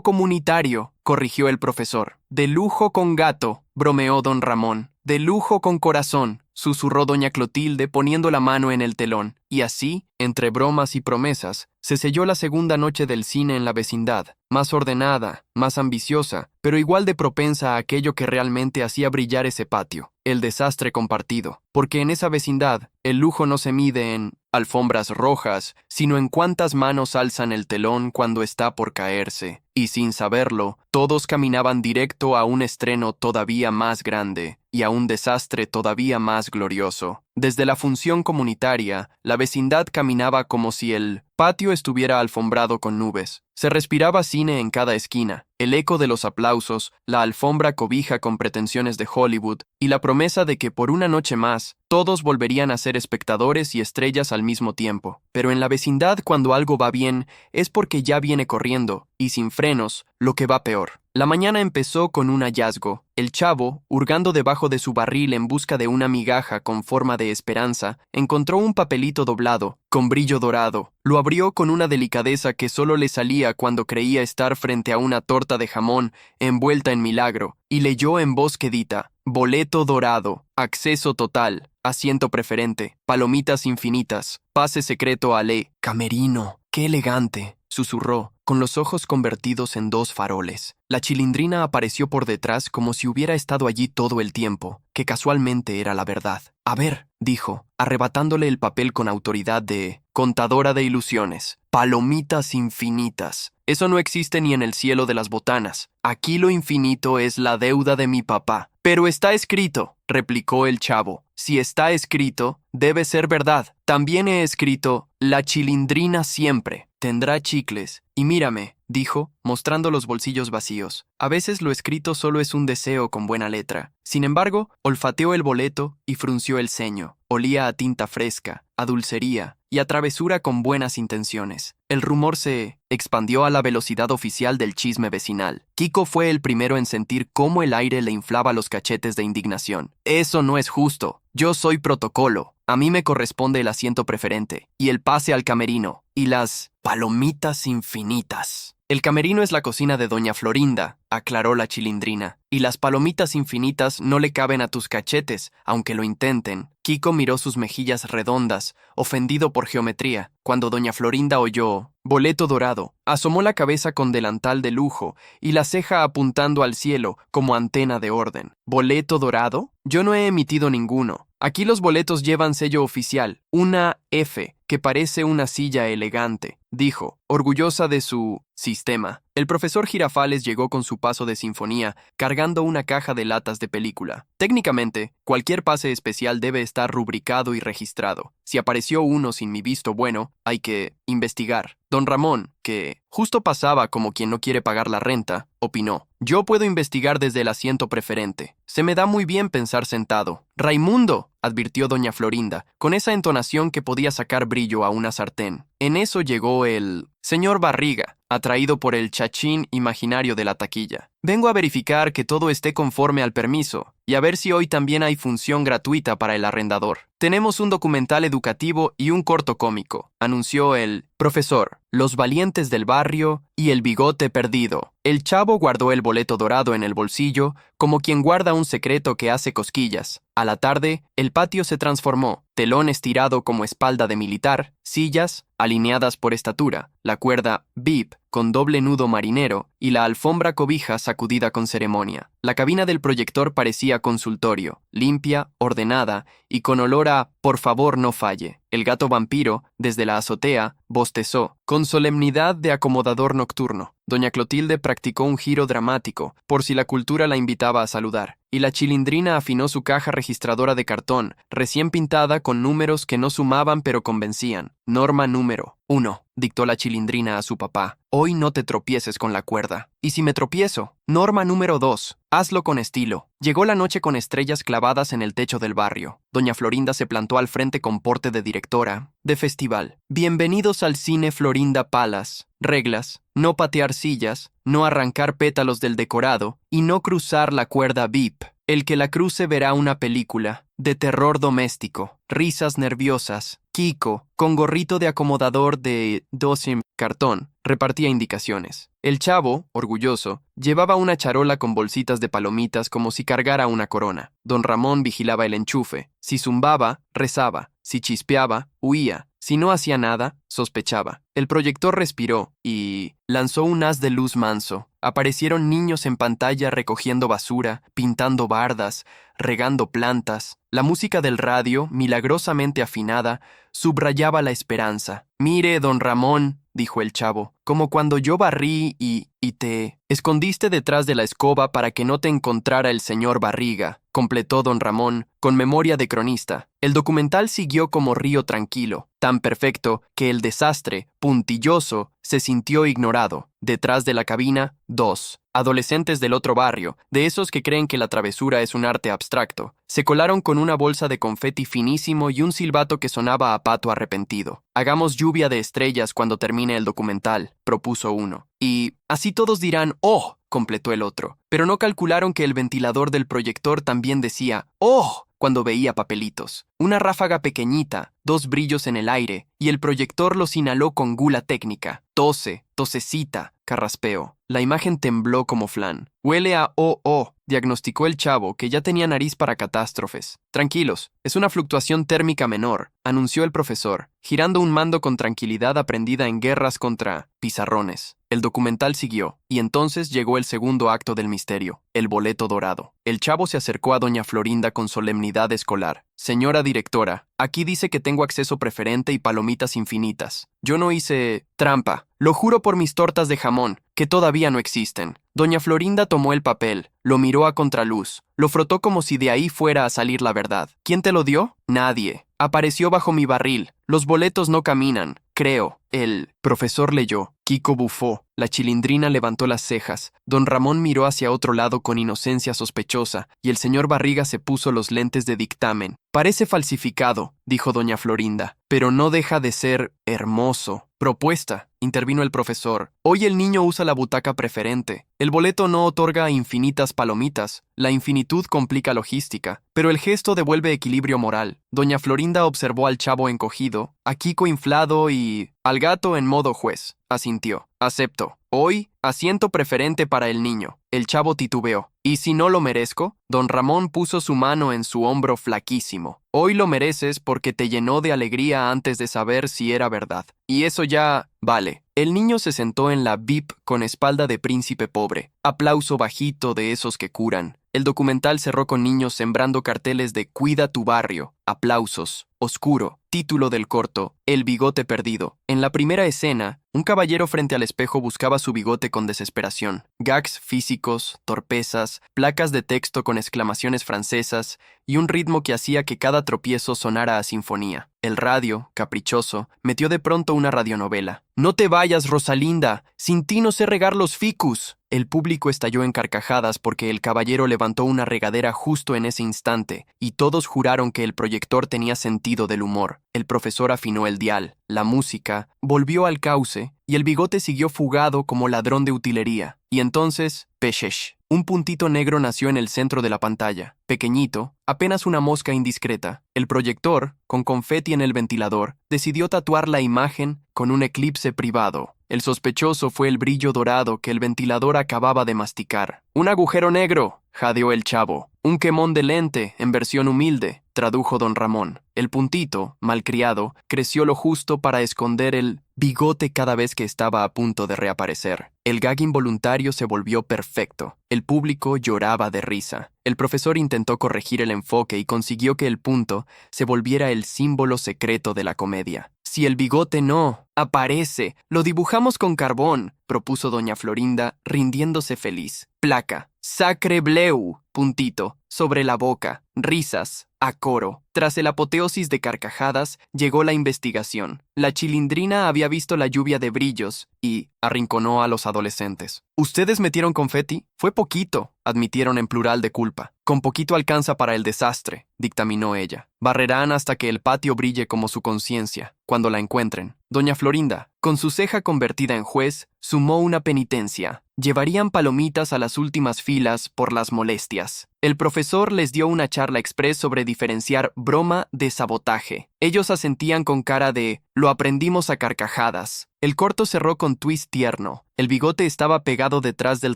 comunitario», corrigió el profesor. «De lujo con gato», bromeó don Ramón. «De lujo con corazón», susurró doña Clotilde poniendo la mano en el telón. Y así, entre bromas y promesas, se selló la segunda noche del cine en la vecindad, más ordenada, más ambiciosa, pero igual de propensa a aquello que realmente hacía brillar ese patio: el desastre compartido. Porque en esa vecindad, el lujo no se mide en alfombras rojas, sino en cuántas manos alzan el telón cuando está por caerse. Y sin saberlo, todos caminaban directo a un estreno todavía más grande y a un desastre todavía más glorioso. Desde la función comunitaria, la vecindad caminaba como si el patio estuviera alfombrado con nubes. Se respiraba cine en cada esquina, el eco de los aplausos, la alfombra cobija con pretensiones de Hollywood y la promesa de que por una noche más todos volverían a ser espectadores y estrellas al mismo tiempo. Pero en la vecindad, cuando algo va bien, es porque ya viene corriendo, y sin frenos, lo que va peor. La mañana empezó con un hallazgo. El chavo, hurgando debajo de su barril en busca de una migaja con forma de esperanza, encontró un papelito doblado, con brillo dorado. Lo abrió con una delicadeza que solo le salía cuando creía estar frente a una torta de jamón envuelta en milagro, y leyó en voz quedita: «Boleto dorado, acceso total, asiento preferente, palomitas infinitas, pase secreto a ley». «Camerino, qué elegante», susurró, con los ojos convertidos en 2 faroles. La Chilindrina apareció por detrás como si hubiera estado allí todo el tiempo, que casualmente era la verdad. «A ver», dijo, arrebatándole el papel con autoridad de contadora de ilusiones. «Palomitas infinitas. Eso no existe ni en el cielo de las botanas. Aquí lo infinito es la deuda de mi papá». «Pero está escrito», replicó el chavo. «Si está escrito, debe ser verdad. También he escrito: la Chilindrina siempre tendrá chicles. Y mírame», dijo, mostrando los bolsillos vacíos. «A veces lo escrito solo es un deseo con buena letra». Sin embargo, olfateó el boleto y frunció el ceño. Olía a tinta fresca, a dulcería y a travesura con buenas intenciones. El rumor se expandió a la velocidad oficial del chisme vecinal. Kiko fue el primero en sentir cómo el aire le inflaba los cachetes de indignación. «Eso no es justo. Yo soy protocolo. A mí me corresponde el asiento preferente, y el pase al camerino, y las palomitas infinitas». «El camerino es la cocina de doña Florinda», aclaró la Chilindrina, «y las palomitas infinitas no le caben a tus cachetes, aunque lo intenten». Kiko miró sus mejillas redondas, ofendido por geometría. Cuando doña Florinda oyó «boleto dorado», asomó la cabeza con delantal de lujo y la ceja apuntando al cielo como antena de orden. «¿Boleto dorado? Yo no he emitido ninguno. Aquí los boletos llevan sello oficial, una F, que parece una silla elegante. dijo, orgullosa de su sistema. El profesor Girafales llegó con su paso de sinfonía, cargando una caja de latas de película. Técnicamente, cualquier pase especial debe estar rubricado y registrado. Si apareció uno sin mi visto bueno, hay que investigar. Don Ramón, que justo pasaba como quien no quiere pagar la renta, opinó. Yo puedo investigar desde el asiento preferente. Se me da muy bien pensar sentado. Raimundo, advirtió doña Florinda, con esa entonación que podía sacar brillo a una sartén. En eso llegó el señor Barriga, atraído por el chachín imaginario de la taquilla. Vengo a verificar que todo esté conforme al permiso y a ver si hoy también hay función gratuita para el arrendador. Tenemos un documental educativo y un corto cómico, anunció el profesor, Los valientes del barrio y El bigote perdido. El chavo guardó el boleto dorado en el bolsillo, como quien guarda un secreto que hace cosquillas. A la tarde, el patio se transformó, telón estirado como espalda de militar, sillas, alineadas por estatura, la cuerda VIP con doble nudo marinero y la alfombra cobija sacudida con ceremonia. La cabina del proyector parecía consultorio, limpia, ordenada y con olor a «por favor no falle». El gato vampiro, desde la azotea, bostezó, con solemnidad de acomodador nocturno. Doña Clotilde practicó un giro dramático, por si la cultura la invitaba a saludar, y la chilindrina afinó su caja registradora de cartón, recién pintada con números que no sumaban pero convencían. Norma número 1, dictó la chilindrina a su papá. Hoy no te tropieces con la cuerda. ¿Y si me tropiezo? Norma número 2, hazlo con estilo. Llegó la noche con estrellas clavadas en el techo del barrio. Doña Florinda se plantó al frente con porte de directora de festival. Bienvenidos al cine Florinda Palace. Reglas: no patear sillas, no arrancar pétalos del decorado y no cruzar la cuerda VIP. El que la cruce verá una película de terror doméstico, risas nerviosas. Kiko, con gorrito de acomodador de dosim cartón, repartía indicaciones. El chavo, orgulloso, llevaba una charola con bolsitas de palomitas como si cargara una corona. Don Ramón vigilaba el enchufe. Si zumbaba, rezaba. Si chispeaba, huía. Si no hacía nada, sospechaba. El proyector respiró y lanzó un haz de luz manso. Aparecieron niños en pantalla recogiendo basura, pintando bardas, regando plantas. La música del radio, milagrosamente afinada, subrayaba la esperanza. «Mire, don Ramón», dijo el chavo, «como cuando yo barrí y te escondiste detrás de la escoba para que no te encontrara el señor Barriga», completó don Ramón, con memoria de cronista. El documental siguió como río tranquilo, tan perfecto que el desastre, puntilloso, se sintió ignorado. Detrás de la cabina, 2 adolescentes del otro barrio, de esos que creen que la travesura es un arte abstracto, se colaron con una bolsa de confeti finísimo y un silbato que sonaba a pato arrepentido. «Hagamos lluvia de estrellas cuando termine el documental», propuso uno. «Y así todos dirán, ¡oh!», completó el otro. Pero no calcularon que el ventilador del proyector también decía, ¡oh!, cuando veía papelitos. Una ráfaga pequeñita, 2 brillos en el aire, y el proyector los inhaló con gula técnica. «Tose, tosecita», carraspeó. La imagen tembló como flan. «Huele a oh», diagnosticó el chavo, que ya tenía nariz para catástrofes. «Tranquilos, es una fluctuación térmica menor», anunció el profesor, girando un mando con tranquilidad aprendida en guerras contra pizarrones. El documental siguió, y entonces llegó el segundo acto del misterio, el boleto dorado. El chavo se acercó a doña Florinda con solemnidad escolar. «Señora directora, aquí dice que tengo acceso preferente y palomitas infinitas. Yo no hice trampa. Lo juro por mis tortas de jamón, que todavía no existen». Doña Florinda tomó el papel, lo miró a contraluz, lo frotó como si de ahí fuera a salir la verdad. «¿Quién te lo dio?» «Nadie. Apareció bajo mi barril. Los boletos no caminan, creo». El profesor leyó. Kiko bufó. La chilindrina levantó las cejas. Don Ramón miró hacia otro lado con inocencia sospechosa, y el señor Barriga se puso los lentes de dictamen. «Parece falsificado», dijo doña Florinda, «pero no deja de ser hermoso». «Propuesta», intervino el profesor. «Hoy el niño usa la butaca preferente. El boleto no otorga infinitas palomitas. La infinitud complica logística, pero el gesto devuelve equilibrio moral». Doña Florinda observó al chavo encogido, a Kiko inflado y al gato en modo juez. Asintió. Acepto. Hoy, asiento preferente para el niño. El chavo titubeó. ¿Y si no lo merezco? Don Ramón puso su mano en su hombro flaquísimo. Hoy lo mereces porque te llenó de alegría antes de saber si era verdad. Y eso ya... vale. El niño se sentó en la VIP con espalda de príncipe pobre. Aplauso bajito de esos que curan. El documental cerró con niños sembrando carteles de Cuida tu barrio. Aplausos. Oscuro. Título del corto, El bigote perdido. En la primera escena, un caballero frente al espejo buscaba su bigote con desesperación. Gags físicos, torpezas, placas de texto con exclamaciones francesas y un ritmo que hacía que cada tropiezo sonara a sinfonía. El radio, caprichoso, metió de pronto una radionovela. «No te vayas, Rosalinda, sin ti no sé regar los ficus». El público estalló en carcajadas porque el caballero levantó una regadera justo en ese instante, y todos juraron que el proyector tenía sentido del humor. El profesor afinó el dial, la música volvió al cauce, y el bigote siguió fugado como ladrón de utilería. Y entonces, peshesh. Un puntito negro nació en el centro de la pantalla, pequeñito, apenas una mosca indiscreta. El proyector, con confeti en el ventilador, decidió tatuar la imagen con un eclipse privado. El sospechoso fue el brillo dorado que el ventilador acababa de masticar. «¡Un agujero negro!», jadeó el chavo. «Un quemón de lente, en versión humilde», tradujo don Ramón. El puntito, malcriado, creció lo justo para esconder el bigote cada vez que estaba a punto de reaparecer. El gag involuntario se volvió perfecto. El público lloraba de risa. El profesor intentó corregir el enfoque y consiguió que el punto se volviera el símbolo secreto de la comedia. «Si el bigote no aparece, lo dibujamos con carbón», propuso doña Florinda, rindiéndose feliz. Placa, «Sacre bleu», puntito, sobre la boca, risas, a coro. Tras el apoteosis de carcajadas, llegó la investigación. La Chilindrina había visto la lluvia de brillos y arrinconó a los adolescentes. «¿Ustedes metieron confeti? Fue poquito», admitieron en plural de culpa. «Con poquito alcanza para el desastre», dictaminó ella. «Barrerán hasta que el patio brille como su conciencia, cuando la encuentren». Doña Florinda, con su ceja convertida en juez, sumó una penitencia. Llevarían palomitas a las últimas filas por las molestias. El profesor les dio una charla express sobre diferenciar broma de sabotaje. Ellos asentían con cara de «lo aprendimos a carcajadas». El corto cerró con twist tierno. El bigote estaba pegado detrás del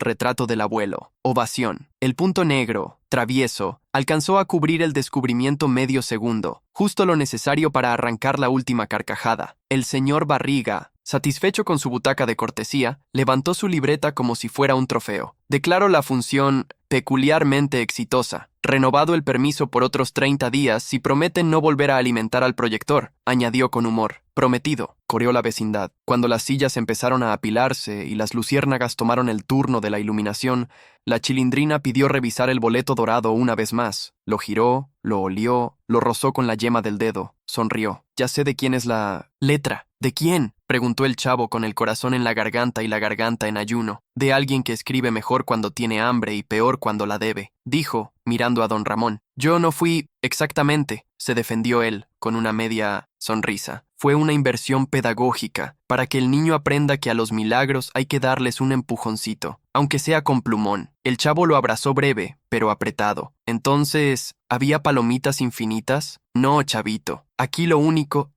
retrato del abuelo. Ovación. El punto negro, travieso, alcanzó a cubrir el descubrimiento medio segundo, justo lo necesario para arrancar la última carcajada. El señor Barriga, satisfecho con su butaca de cortesía, levantó su libreta como si fuera un trofeo. «Declaro la función peculiarmente exitosa. Renovado el permiso por otros 30 días si prometen no volver a alimentar al proyector», añadió con humor. «Prometido», coreó la vecindad. Cuando las sillas empezaron a apilarse y las luciérnagas tomaron el turno de la iluminación, la Chilindrina pidió revisar el boleto dorado una vez más. Lo giró, lo olió, lo rozó con la yema del dedo. Sonrió. «Ya sé de quién es la letra». «¿De quién?», preguntó el chavo con el corazón en la garganta y la garganta en ayuno. «De alguien que escribe mejor cuando tiene hambre y peor cuando la debe», dijo, mirando a don Ramón. «Yo no fui exactamente», se defendió él, con una media sonrisa. «Fue una inversión pedagógica, para que el niño aprenda que a los milagros hay que darles un empujoncito, aunque sea con plumón». El chavo lo abrazó breve, pero apretado. «Entonces, ¿había palomitas infinitas?» «No, chavito. Aquí lo único,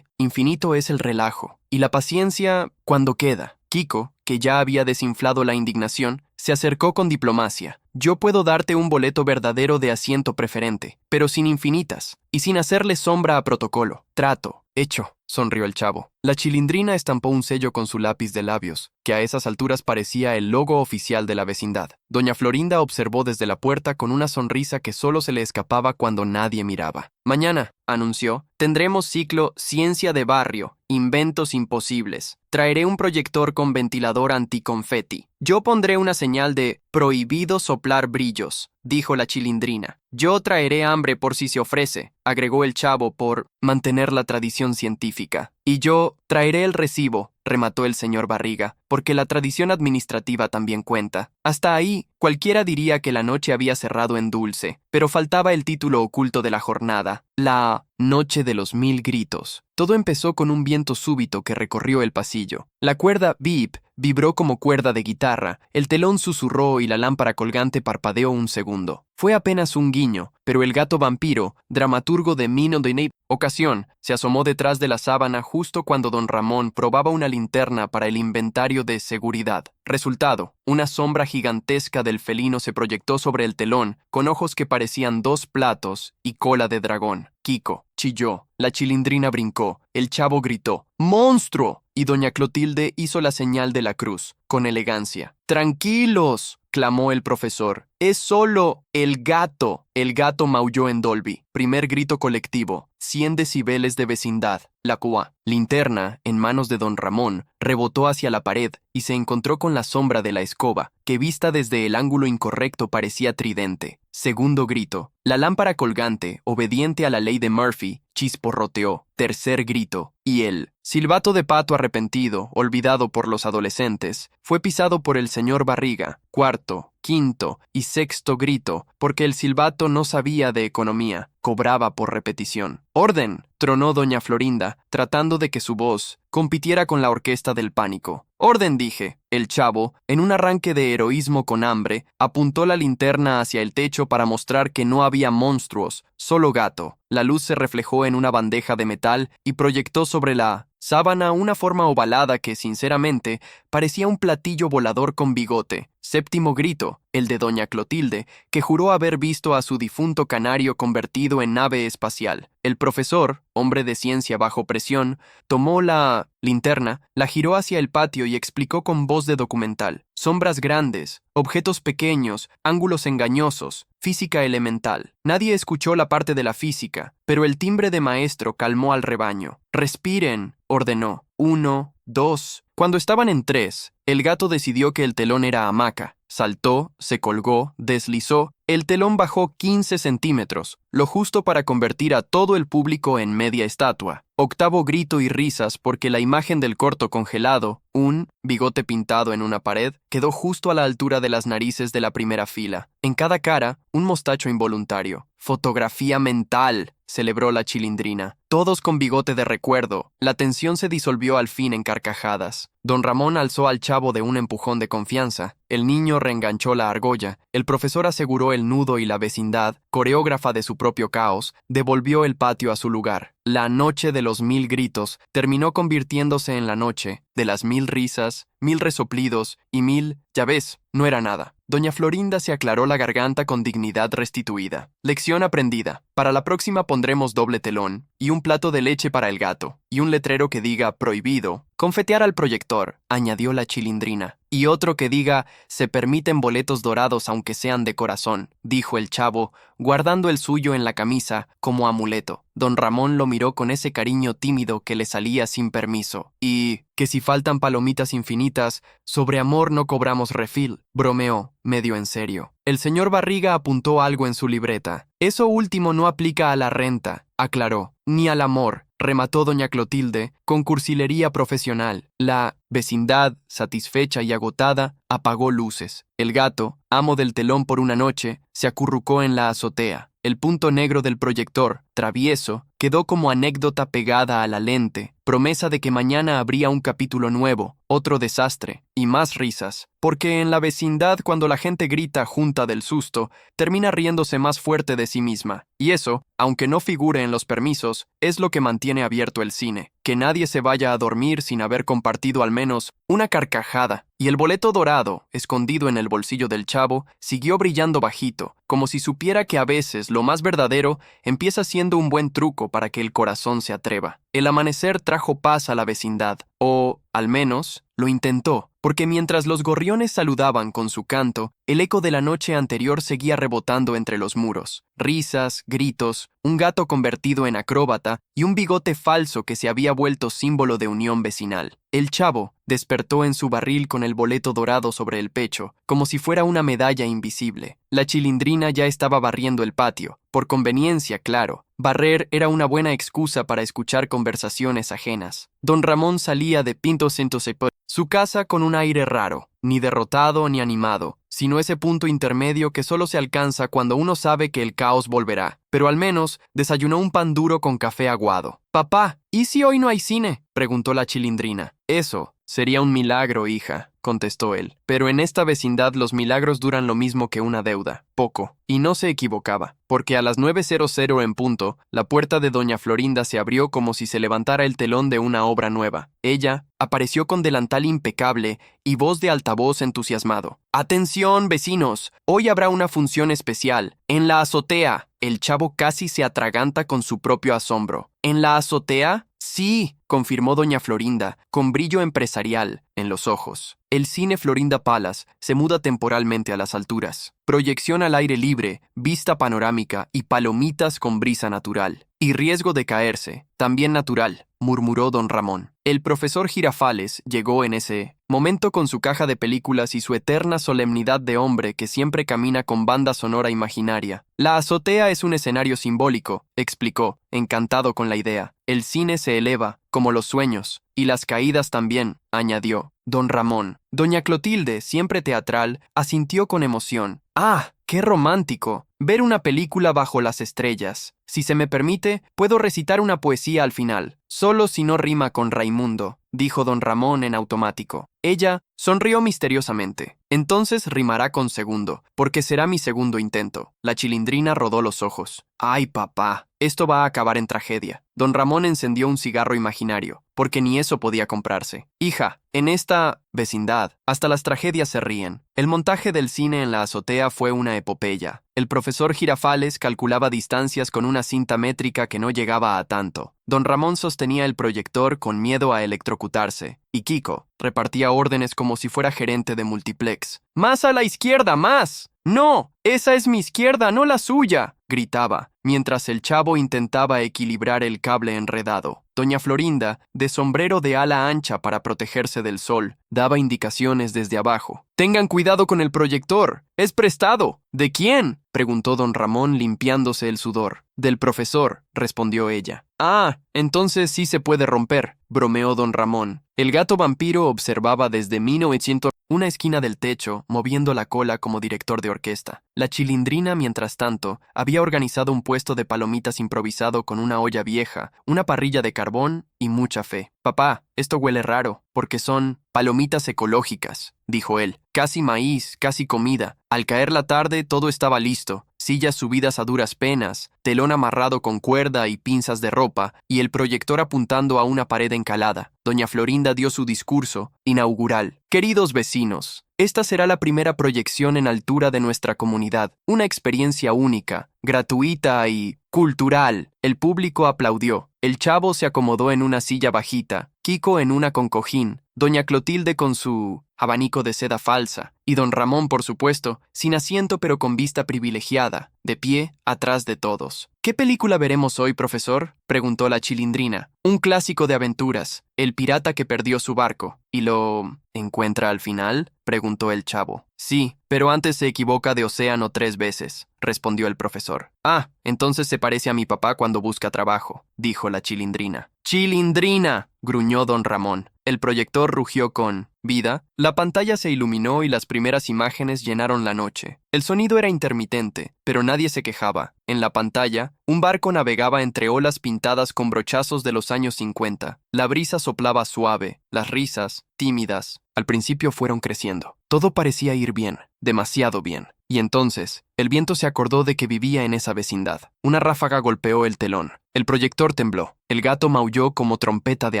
infinito es el relajo. Y la paciencia cuando queda». Kiko, que ya había desinflado la indignación, se acercó con diplomacia. «Yo puedo darte un boleto verdadero de asiento preferente, pero sin infinitas, y sin hacerle sombra a protocolo. Trato. Hecho», sonrió el chavo. La Chilindrina estampó un sello con su lápiz de labios, que a esas alturas parecía el logo oficial de la vecindad. Doña Florinda observó desde la puerta con una sonrisa que solo se le escapaba cuando nadie miraba. «Mañana», anunció, «tendremos ciclo Ciencia de Barrio, Inventos Imposibles. Traeré un proyector con ventilador anticonfeti. Yo pondré una señal de prohibido soplar brillos», dijo la Chilindrina. «Yo traeré hambre por si se ofrece», agregó el chavo por mantener la tradición científica. «Y yo traeré el recibo», remató el señor Barriga, «porque la tradición administrativa también cuenta». Hasta ahí, cualquiera diría que la noche había cerrado en dulce, pero faltaba el título oculto de la jornada, la Noche de los 1000 gritos. Todo empezó con un viento súbito que recorrió el pasillo. La cuerda bip vibró como cuerda de guitarra, el telón susurró y la lámpara colgante parpadeó un segundo. Fue apenas un guiño, pero el gato vampiro, dramaturgo de Mino de ocasión, se asomó detrás de la sábana justo cuando don don Ramón probaba una linterna para el inventario de seguridad. Resultado: una sombra gigantesca del felino se proyectó sobre el telón, con ojos que parecían dos platos y cola de dragón. Kiko chilló, la chilindrina brincó, el chavo gritó ¡monstruo! Y doña Clotilde hizo la señal de la cruz, con elegancia. ¡Tranquilos!, clamó el profesor. ¡Es solo el gato! El gato maulló en Dolby. Primer grito colectivo. 100 decibeles de vecindad. La cua. Linterna, en manos de don Ramón, rebotó hacia la pared y se encontró con la sombra de la escoba, que vista desde el ángulo incorrecto parecía tridente. Segundo grito. La lámpara colgante, obediente a la ley de Murphy, chisporroteó. Tercer grito. Y el silbato de pato arrepentido, olvidado por los adolescentes, fue pisado por el señor Barriga. Cuarto, quinto y sexto grito, porque el silbato no sabía de economía, cobraba por repetición. ¡Orden!, tronó doña Florinda, tratando de que su voz compitiera con la orquesta del pánico. ¡Orden!, dije. El chavo, en un arranque de heroísmo con hambre, apuntó la linterna hacia el techo para mostrar que no había monstruos, solo gato. La luz se reflejó en una bandeja de metal y proyectó sobre la sábana una forma ovalada que, sinceramente, parecía un platillo volador con bigote. Séptimo grito, el de doña Clotilde, que juró haber visto a su difunto canario convertido en nave espacial. El profesor, hombre de ciencia bajo presión, tomó la linterna, la giró hacia el patio y explicó con voz de documental. Sombras grandes, objetos pequeños, ángulos engañosos, física elemental. Nadie escuchó la parte de la física, pero el timbre de maestro calmó al rebaño. «Respiren», ordenó. 1, 2. Cuando estaban en 3, el gato decidió que el telón era hamaca. Saltó, se colgó, deslizó. El telón bajó 15 centímetros, lo justo para convertir a todo el público en media estatua. Octavo grito y risas porque la imagen del corto congelado, un bigote pintado en una pared, quedó justo a la altura de las narices de la primera fila. En cada cara, un mostacho involuntario. «Fotografía mental», celebró la chilindrina. Todos con bigote de recuerdo. La tensión se disolvió al fin en carcajadas. Don Ramón alzó al chavo de un empujón de confianza. El niño reenganchó la argolla. El profesor aseguró el nudo y la vecindad, coreógrafa de su propio caos, devolvió el patio a su lugar. La noche de los 1000 gritos terminó convirtiéndose en la noche de las 1000 risas, 1000 resoplidos y 1000, ya ves, no era nada. Doña Florinda se aclaró la garganta con dignidad restituida. Lección aprendida. Para la próxima pondremos doble telón, y un plato de leche para el gato, y un letrero que diga prohibido. Confetear al proyector, añadió la chilindrina. Y otro que diga, se permiten boletos dorados aunque sean de corazón, dijo el chavo, guardando el suyo en la camisa como amuleto. Don Ramón lo miró con ese cariño tímido que le salía sin permiso. Y que si faltan palomitas infinitas, sobre amor no cobramos refil, bromeó, medio en serio. El señor Barriga apuntó algo en su libreta. Eso último no aplica a la renta, aclaró, ni al amor, remató doña Clotilde, con cursilería profesional. La vecindad, satisfecha y agotada, apagó luces. El gato, amo del telón por una noche, se acurrucó en la azotea. El punto negro del proyector, travieso, quedó como anécdota pegada a la lente, promesa de que mañana habría un capítulo nuevo, otro desastre, y más risas, porque en la vecindad cuando la gente grita junta del susto, termina riéndose más fuerte de sí misma, y eso, aunque no figure en los permisos, es lo que mantiene abierto el cine, que nadie se vaya a dormir sin haber compartido al menos una carcajada, y el boleto dorado, escondido en el bolsillo del chavo, siguió brillando bajito, como si supiera que a veces lo más verdadero empieza siendo un buen truco para que el corazón se atreva. El amanecer trajo paz a la vecindad, o, al menos, lo intentó, porque mientras los gorriones saludaban con su canto, el eco de la noche anterior seguía rebotando entre los muros. Risas, gritos, un gato convertido en acróbata y un bigote falso que se había vuelto símbolo de unión vecinal. El chavo despertó en su barril con el boleto dorado sobre el pecho, como si fuera una medalla invisible. La chilindrina ya estaba barriendo el patio. Por conveniencia, claro. Barrer era una buena excusa para escuchar conversaciones ajenas. Don Ramón salía de Pinto Centosepo, su casa con un aire raro, ni derrotado ni animado, sino ese punto intermedio que solo se alcanza cuando uno sabe que el caos volverá. Pero al menos desayunó un pan duro con café aguado. «Papá, ¿y si hoy no hay cine?», preguntó la chilindrina. «Eso», Sería un milagro, hija, contestó él. Pero en esta vecindad los milagros duran lo mismo que una deuda, poco. Y no se equivocaba, porque a las 9:00 en punto, la puerta de doña Florinda se abrió como si se levantara el telón de una obra nueva. Ella apareció con delantal impecable y voz de altavoz entusiasmado. ¡Atención, vecinos! Hoy habrá una función especial. En la azotea. El chavo casi se atraganta con su propio asombro. ¿En la azotea? Sí, confirmó doña Florinda, con brillo empresarial en los ojos. El cine Florinda Palace se muda temporalmente a las alturas. Proyección al aire libre, vista panorámica y palomitas con brisa natural. Y riesgo de caerse, también natural, murmuró don Ramón. El profesor Girafales llegó en ese momento con su caja de películas y su eterna solemnidad de hombre que siempre camina con banda sonora imaginaria. La azotea es un escenario simbólico, explicó, encantado con la idea. El cine se eleva, como los sueños, y las caídas también, añadió. Don Ramón. Doña Clotilde, siempre teatral, asintió con emoción. ¡Ah, qué romántico! Ver una película bajo las estrellas. Si se me permite, puedo recitar una poesía al final. Solo si no rima con Raimundo, dijo don Ramón en automático. Ella sonrió misteriosamente. Entonces rimará con segundo, porque será mi segundo intento. La Chilindrina rodó los ojos. ¡Ay, papá! Esto va a acabar en tragedia. Don Ramón encendió un cigarro imaginario, porque ni eso podía comprarse. Hija, en esta vecindad, hasta las tragedias se ríen. El montaje del cine en la azotea fue una epopeya. El profesor Girafales calculaba distancias con una cinta métrica que no llegaba a tanto. Don Ramón sostenía el proyector con miedo a electrocutarse, y Kiko repartía órdenes como si fuera gerente de multiplex. ¡Más a la izquierda, más! ¡No! ¡Esa es mi izquierda, no la suya!, gritaba, mientras el chavo intentaba equilibrar el cable enredado. Doña Florinda, de sombrero de ala ancha para protegerse del sol, daba indicaciones desde abajo. «Tengan cuidado con el proyector. ¡Es prestado!». «¿De quién?», preguntó don Ramón limpiándose el sudor. «Del profesor», respondió ella. «Ah, entonces sí se puede romper», bromeó don Ramón. El gato vampiro observaba desde 1900 una esquina del techo, moviendo la cola como director de orquesta. La Chilindrina, mientras tanto, había organizado un puesto de palomitas improvisado con una olla vieja, una parrilla de carbón y mucha fe. «Papá, esto huele raro, porque son palomitas ecológicas», dijo él. «Casi maíz, casi comida. Al caer la tarde todo estaba listo. Sillas subidas a duras penas, telón amarrado con cuerda y pinzas de ropa, y el proyector apuntando a una pared encalada. Doña Florinda dio su discurso inaugural. «Queridos vecinos, esta será la primera proyección en altura de nuestra comunidad. Una experiencia única, gratuita y cultural». El público aplaudió. El chavo se acomodó en una silla bajita, Kiko en una con cojín, doña Clotilde con su abanico de seda falsa, y don Ramón, por supuesto, sin asiento pero con vista privilegiada, de pie, atrás de todos. «¿Qué película veremos hoy, profesor?», preguntó la Chilindrina. «Un clásico de aventuras, El pirata que perdió su barco». «¿Y lo encuentra al final?», preguntó el chavo. «Sí, pero antes se equivoca de océano 3 veces», respondió el profesor. «Ah, entonces se parece a mi papá cuando busca trabajo», dijo la Chilindrina. «¡Chilindrina!», gruñó don Ramón. El proyector rugió con vida, la pantalla se iluminó y las primeras imágenes llenaron la noche. El sonido era intermitente, pero nadie se quejaba. En la pantalla, un barco navegaba entre olas pintadas con brochazos de los años 50. La brisa soplaba suave, las risas, tímidas, al principio fueron creciendo. Todo parecía ir bien, demasiado bien. Y entonces, el viento se acordó de que vivía en esa vecindad. Una ráfaga golpeó el telón. El proyector tembló. El gato maulló como trompeta de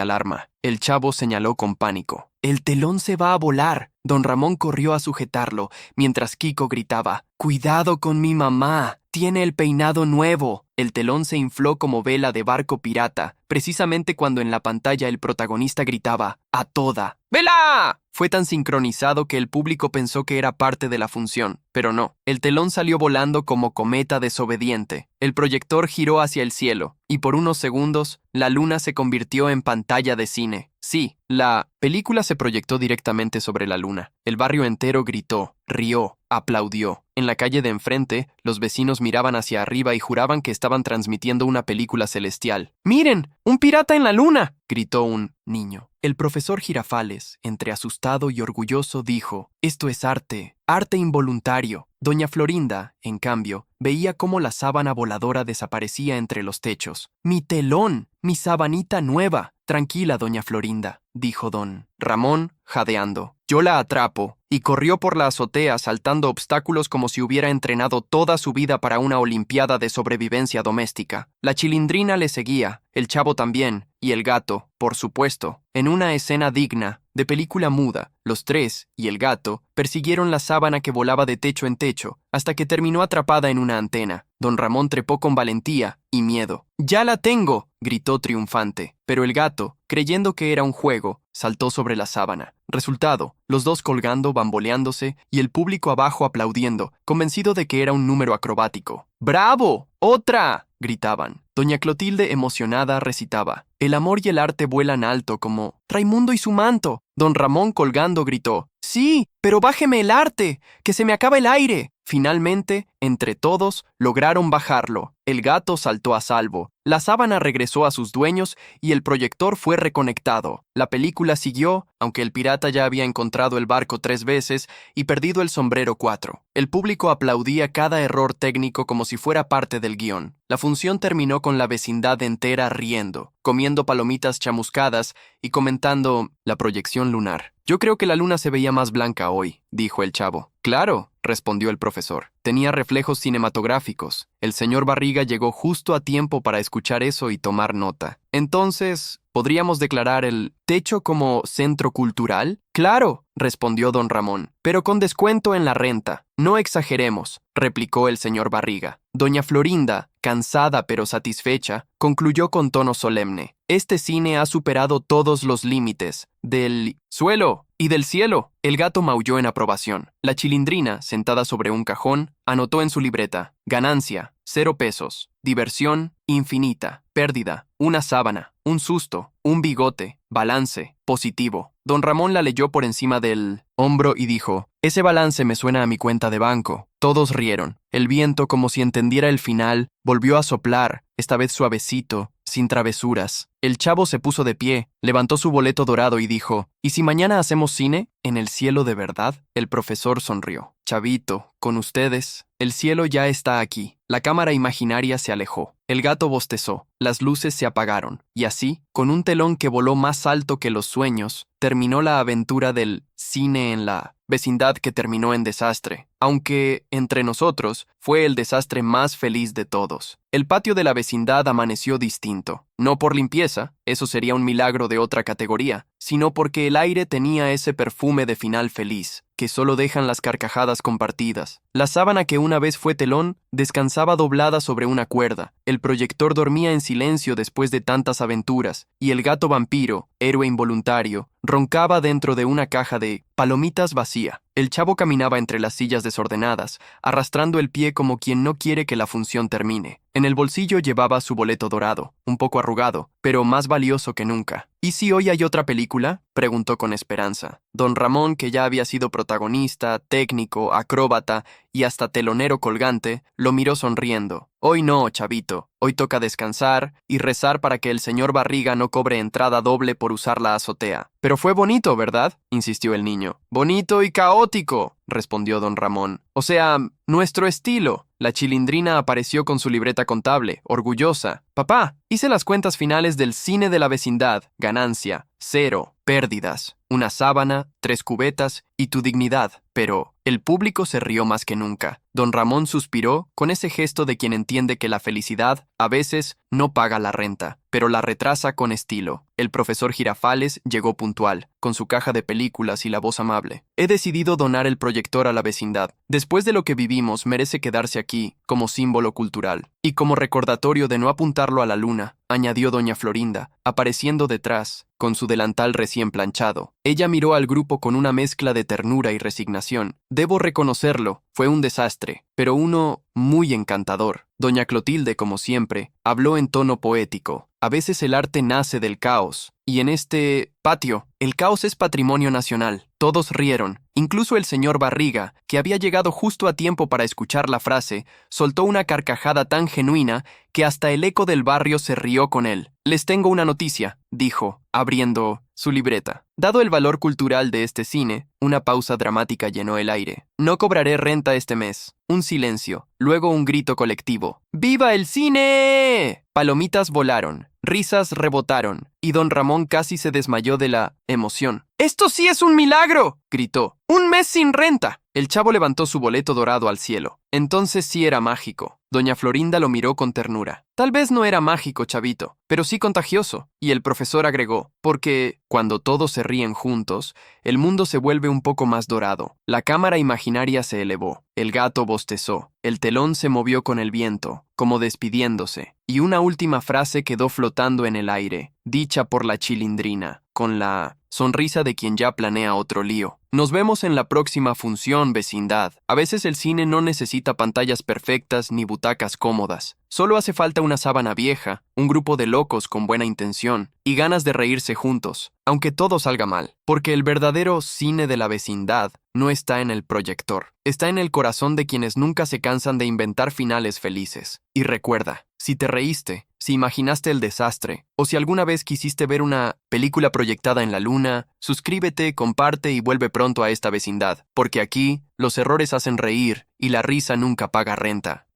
alarma. El chavo señaló con pánico. «¡El telón se va a volar!». Don Ramón corrió a sujetarlo, mientras Kiko gritaba: «¡Cuidado con mi mamá! ¡Tiene el peinado nuevo!». El telón se infló como vela de barco pirata, precisamente cuando en la pantalla el protagonista gritaba: «¡A toda! ¡Vela!». Fue tan sincronizado que el público pensó que era parte de la función, pero no. El telón salió volando como cometa desobediente. El proyector giró hacia el cielo, y por unos segundos, la luna se convirtió en pantalla de cine. Sí, la película se proyectó directamente sobre la luna. El barrio entero gritó, rió, aplaudió. En la calle de enfrente, los vecinos miraban hacia arriba y juraban que estaban transmitiendo una película celestial. «¡Miren! ¡Un pirata en la luna!», gritó un niño. El profesor Girafales, entre asustado y orgulloso, dijo: «Esto es arte, arte involuntario». Doña Florinda, en cambio, veía cómo la sábana voladora desaparecía entre los techos. «¡Mi telón! ¡Mi sabanita nueva!». «Tranquila, doña Florinda», dijo don Ramón, jadeando. Yo la atrapo, y corrió por la azotea saltando obstáculos como si hubiera entrenado toda su vida para una olimpiada de sobrevivencia doméstica. La Chilindrina le seguía, el Chavo también, y el gato, por supuesto. En una escena digna, de película muda, los tres y el gato persiguieron la sábana que volaba de techo en techo, hasta que terminó atrapada en una antena. Don Ramón trepó con valentía y miedo. ¡Ya la tengo!, gritó triunfante, pero el gato, creyendo que era un juego, saltó sobre la sábana. Resultado, los dos colgando, bamboleándose, y el público abajo aplaudiendo, convencido de que era un número acrobático. ¡Bravo! ¡Otra!, gritaban. Doña Clotilde, emocionada, recitaba: El amor y el arte vuelan alto como Raimundo y su manto. Don Ramón, colgando, gritó: ¡Sí, pero bájeme el arte, que se me acaba el aire! Finalmente, entre todos, lograron bajarlo. El gato saltó a salvo, la sábana regresó a sus dueños y el proyector fue reconectado. La película siguió, aunque el pirata ya había encontrado el barco 3 veces y perdido el sombrero 4. El público aplaudía cada error técnico como si fuera parte del guión. La función terminó con la vecindad entera riendo, comiendo palomitas chamuscadas y comentando la proyección lunar. Yo creo que la luna se veía más blanca hoy, dijo el Chavo. Claro, respondió el profesor. Tenía reflejos cinematográficos. El señor Barriga llegó justo a tiempo para escuchar eso y tomar nota. Entonces, ¿podríamos declarar el techo como centro cultural? Claro, respondió don Ramón, pero con descuento en la renta. No exageremos, replicó el señor Barriga. Doña Florinda, cansada pero satisfecha, concluyó con tono solemne: Este cine ha superado todos los límites del suelo y del cielo. El gato maulló en aprobación. La Chilindrina, sentada sobre un cajón, anotó en su libreta: ganancia, 0 pesos. Diversión, infinita. Pérdida, una sábana. Un susto, un bigote. Balance, positivo. Don Ramón la leyó por encima del hombro y dijo: Ese balance me suena a mi cuenta de banco. Todos rieron. El viento, como si entendiera el final, volvió a soplar, esta vez suavecito, sin travesuras. El Chavo se puso de pie, levantó su boleto dorado y dijo: ¿Y si mañana hacemos cine? ¿En el cielo de verdad? El profesor sonrió. Chavito, con ustedes, el cielo ya está aquí. La cámara imaginaria se alejó. El gato bostezó. Las luces se apagaron. Y así, con un telón que voló más alto que los sueños, terminó la aventura del cine en la vecindad, que terminó en desastre, aunque, entre nosotros, fue el desastre más feliz de todos. El patio de la vecindad amaneció distinto, no por limpieza, eso sería un milagro de otra categoría, sino porque el aire tenía ese perfume de final feliz, que solo dejan las carcajadas compartidas. La sábana, que una vez fue telón, descansaba doblada sobre una cuerda. El proyector dormía en silencio después de tantas aventuras, y el gato vampiro, héroe involuntario, roncaba dentro de una caja de palomitas vacía. El Chavo caminaba entre las sillas desordenadas, arrastrando el pie como quien no quiere que la función termine. En el bolsillo llevaba su boleto dorado, un poco arrugado, pero más valioso que nunca. ¿Y si hoy hay otra película?, preguntó con esperanza. Don Ramón, que ya había sido protagonista, técnico, acróbata y hasta telonero colgante, lo miró sonriendo. Hoy no, chavito. Hoy toca descansar y rezar para que el señor Barriga no cobre entrada doble por usar la azotea. Pero fue bonito, ¿verdad?, insistió el niño. Bonito y caótico, respondió don Ramón. O sea, nuestro estilo. La Chilindrina apareció con su libreta contable, orgullosa. Papá, hice las cuentas finales del cine de la vecindad. Ganancia, 0. Pérdidas, una sábana, 3 cubetas y tu dignidad. Pero el público se rió más que nunca. Don Ramón suspiró con ese gesto de quien entiende que la felicidad, a veces, no paga la renta, pero la retrasa con estilo. El profesor Girafales llegó puntual, con su caja de películas y la voz amable. He decidido donar el proyector a la vecindad. Después de lo que vivimos, merece quedarse aquí como símbolo cultural. Y como recordatorio de no apuntarlo a la luna, añadió doña Florinda, apareciendo detrás, con su delantal recién planchado. Ella miró al grupo con una mezcla de ternura y resignación. Debo reconocerlo, fue un desastre, pero uno muy encantador. Doña Clotilde, como siempre, habló en tono poético. A veces el arte nace del caos, y en este patio, el caos es patrimonio nacional. Todos rieron, incluso el señor Barriga, que había llegado justo a tiempo para escuchar la frase, soltó una carcajada tan genuina que hasta el eco del barrio se rió con él. Les tengo una noticia, dijo, abriendo su libreta. Dado el valor cultural de este cine, una pausa dramática llenó el aire. No cobraré renta este mes. Un silencio, luego un grito colectivo. ¡Viva el cine! Palomitas volaron. Risas rebotaron, y don Ramón casi se desmayó de la emoción. ¡Esto sí es un milagro!, gritó. ¡Un mes sin renta! El chavo levantó su boleto dorado al cielo. Entonces sí era mágico. Doña Florinda lo miró con ternura. Tal vez no era mágico, chavito, pero sí contagioso. Y el profesor agregó, porque cuando todos se ríen juntos, el mundo se vuelve un poco más dorado. La cámara imaginaria se elevó. El gato bostezó. El telón se movió con el viento, como despidiéndose. Y una última frase quedó flotando en el aire, dicha por la chilindrina, con la sonrisa de quien ya planea otro lío. Nos vemos en la próxima función, vecindad. A veces el cine no necesita pantallas perfectas ni butacas cómodas. Solo hace falta una sábana vieja, un grupo de locos con buena intención y ganas de reírse juntos, aunque todo salga mal. Porque el verdadero cine de la vecindad no está en el proyector. Está en el corazón de quienes nunca se cansan de inventar finales felices. Y recuerda, si te reíste, si imaginaste el desastre, o si alguna vez quisiste ver una película proyectada en la luna, suscríbete, comparte y vuelve pronto a esta vecindad, porque aquí los errores hacen reír y la risa nunca paga renta.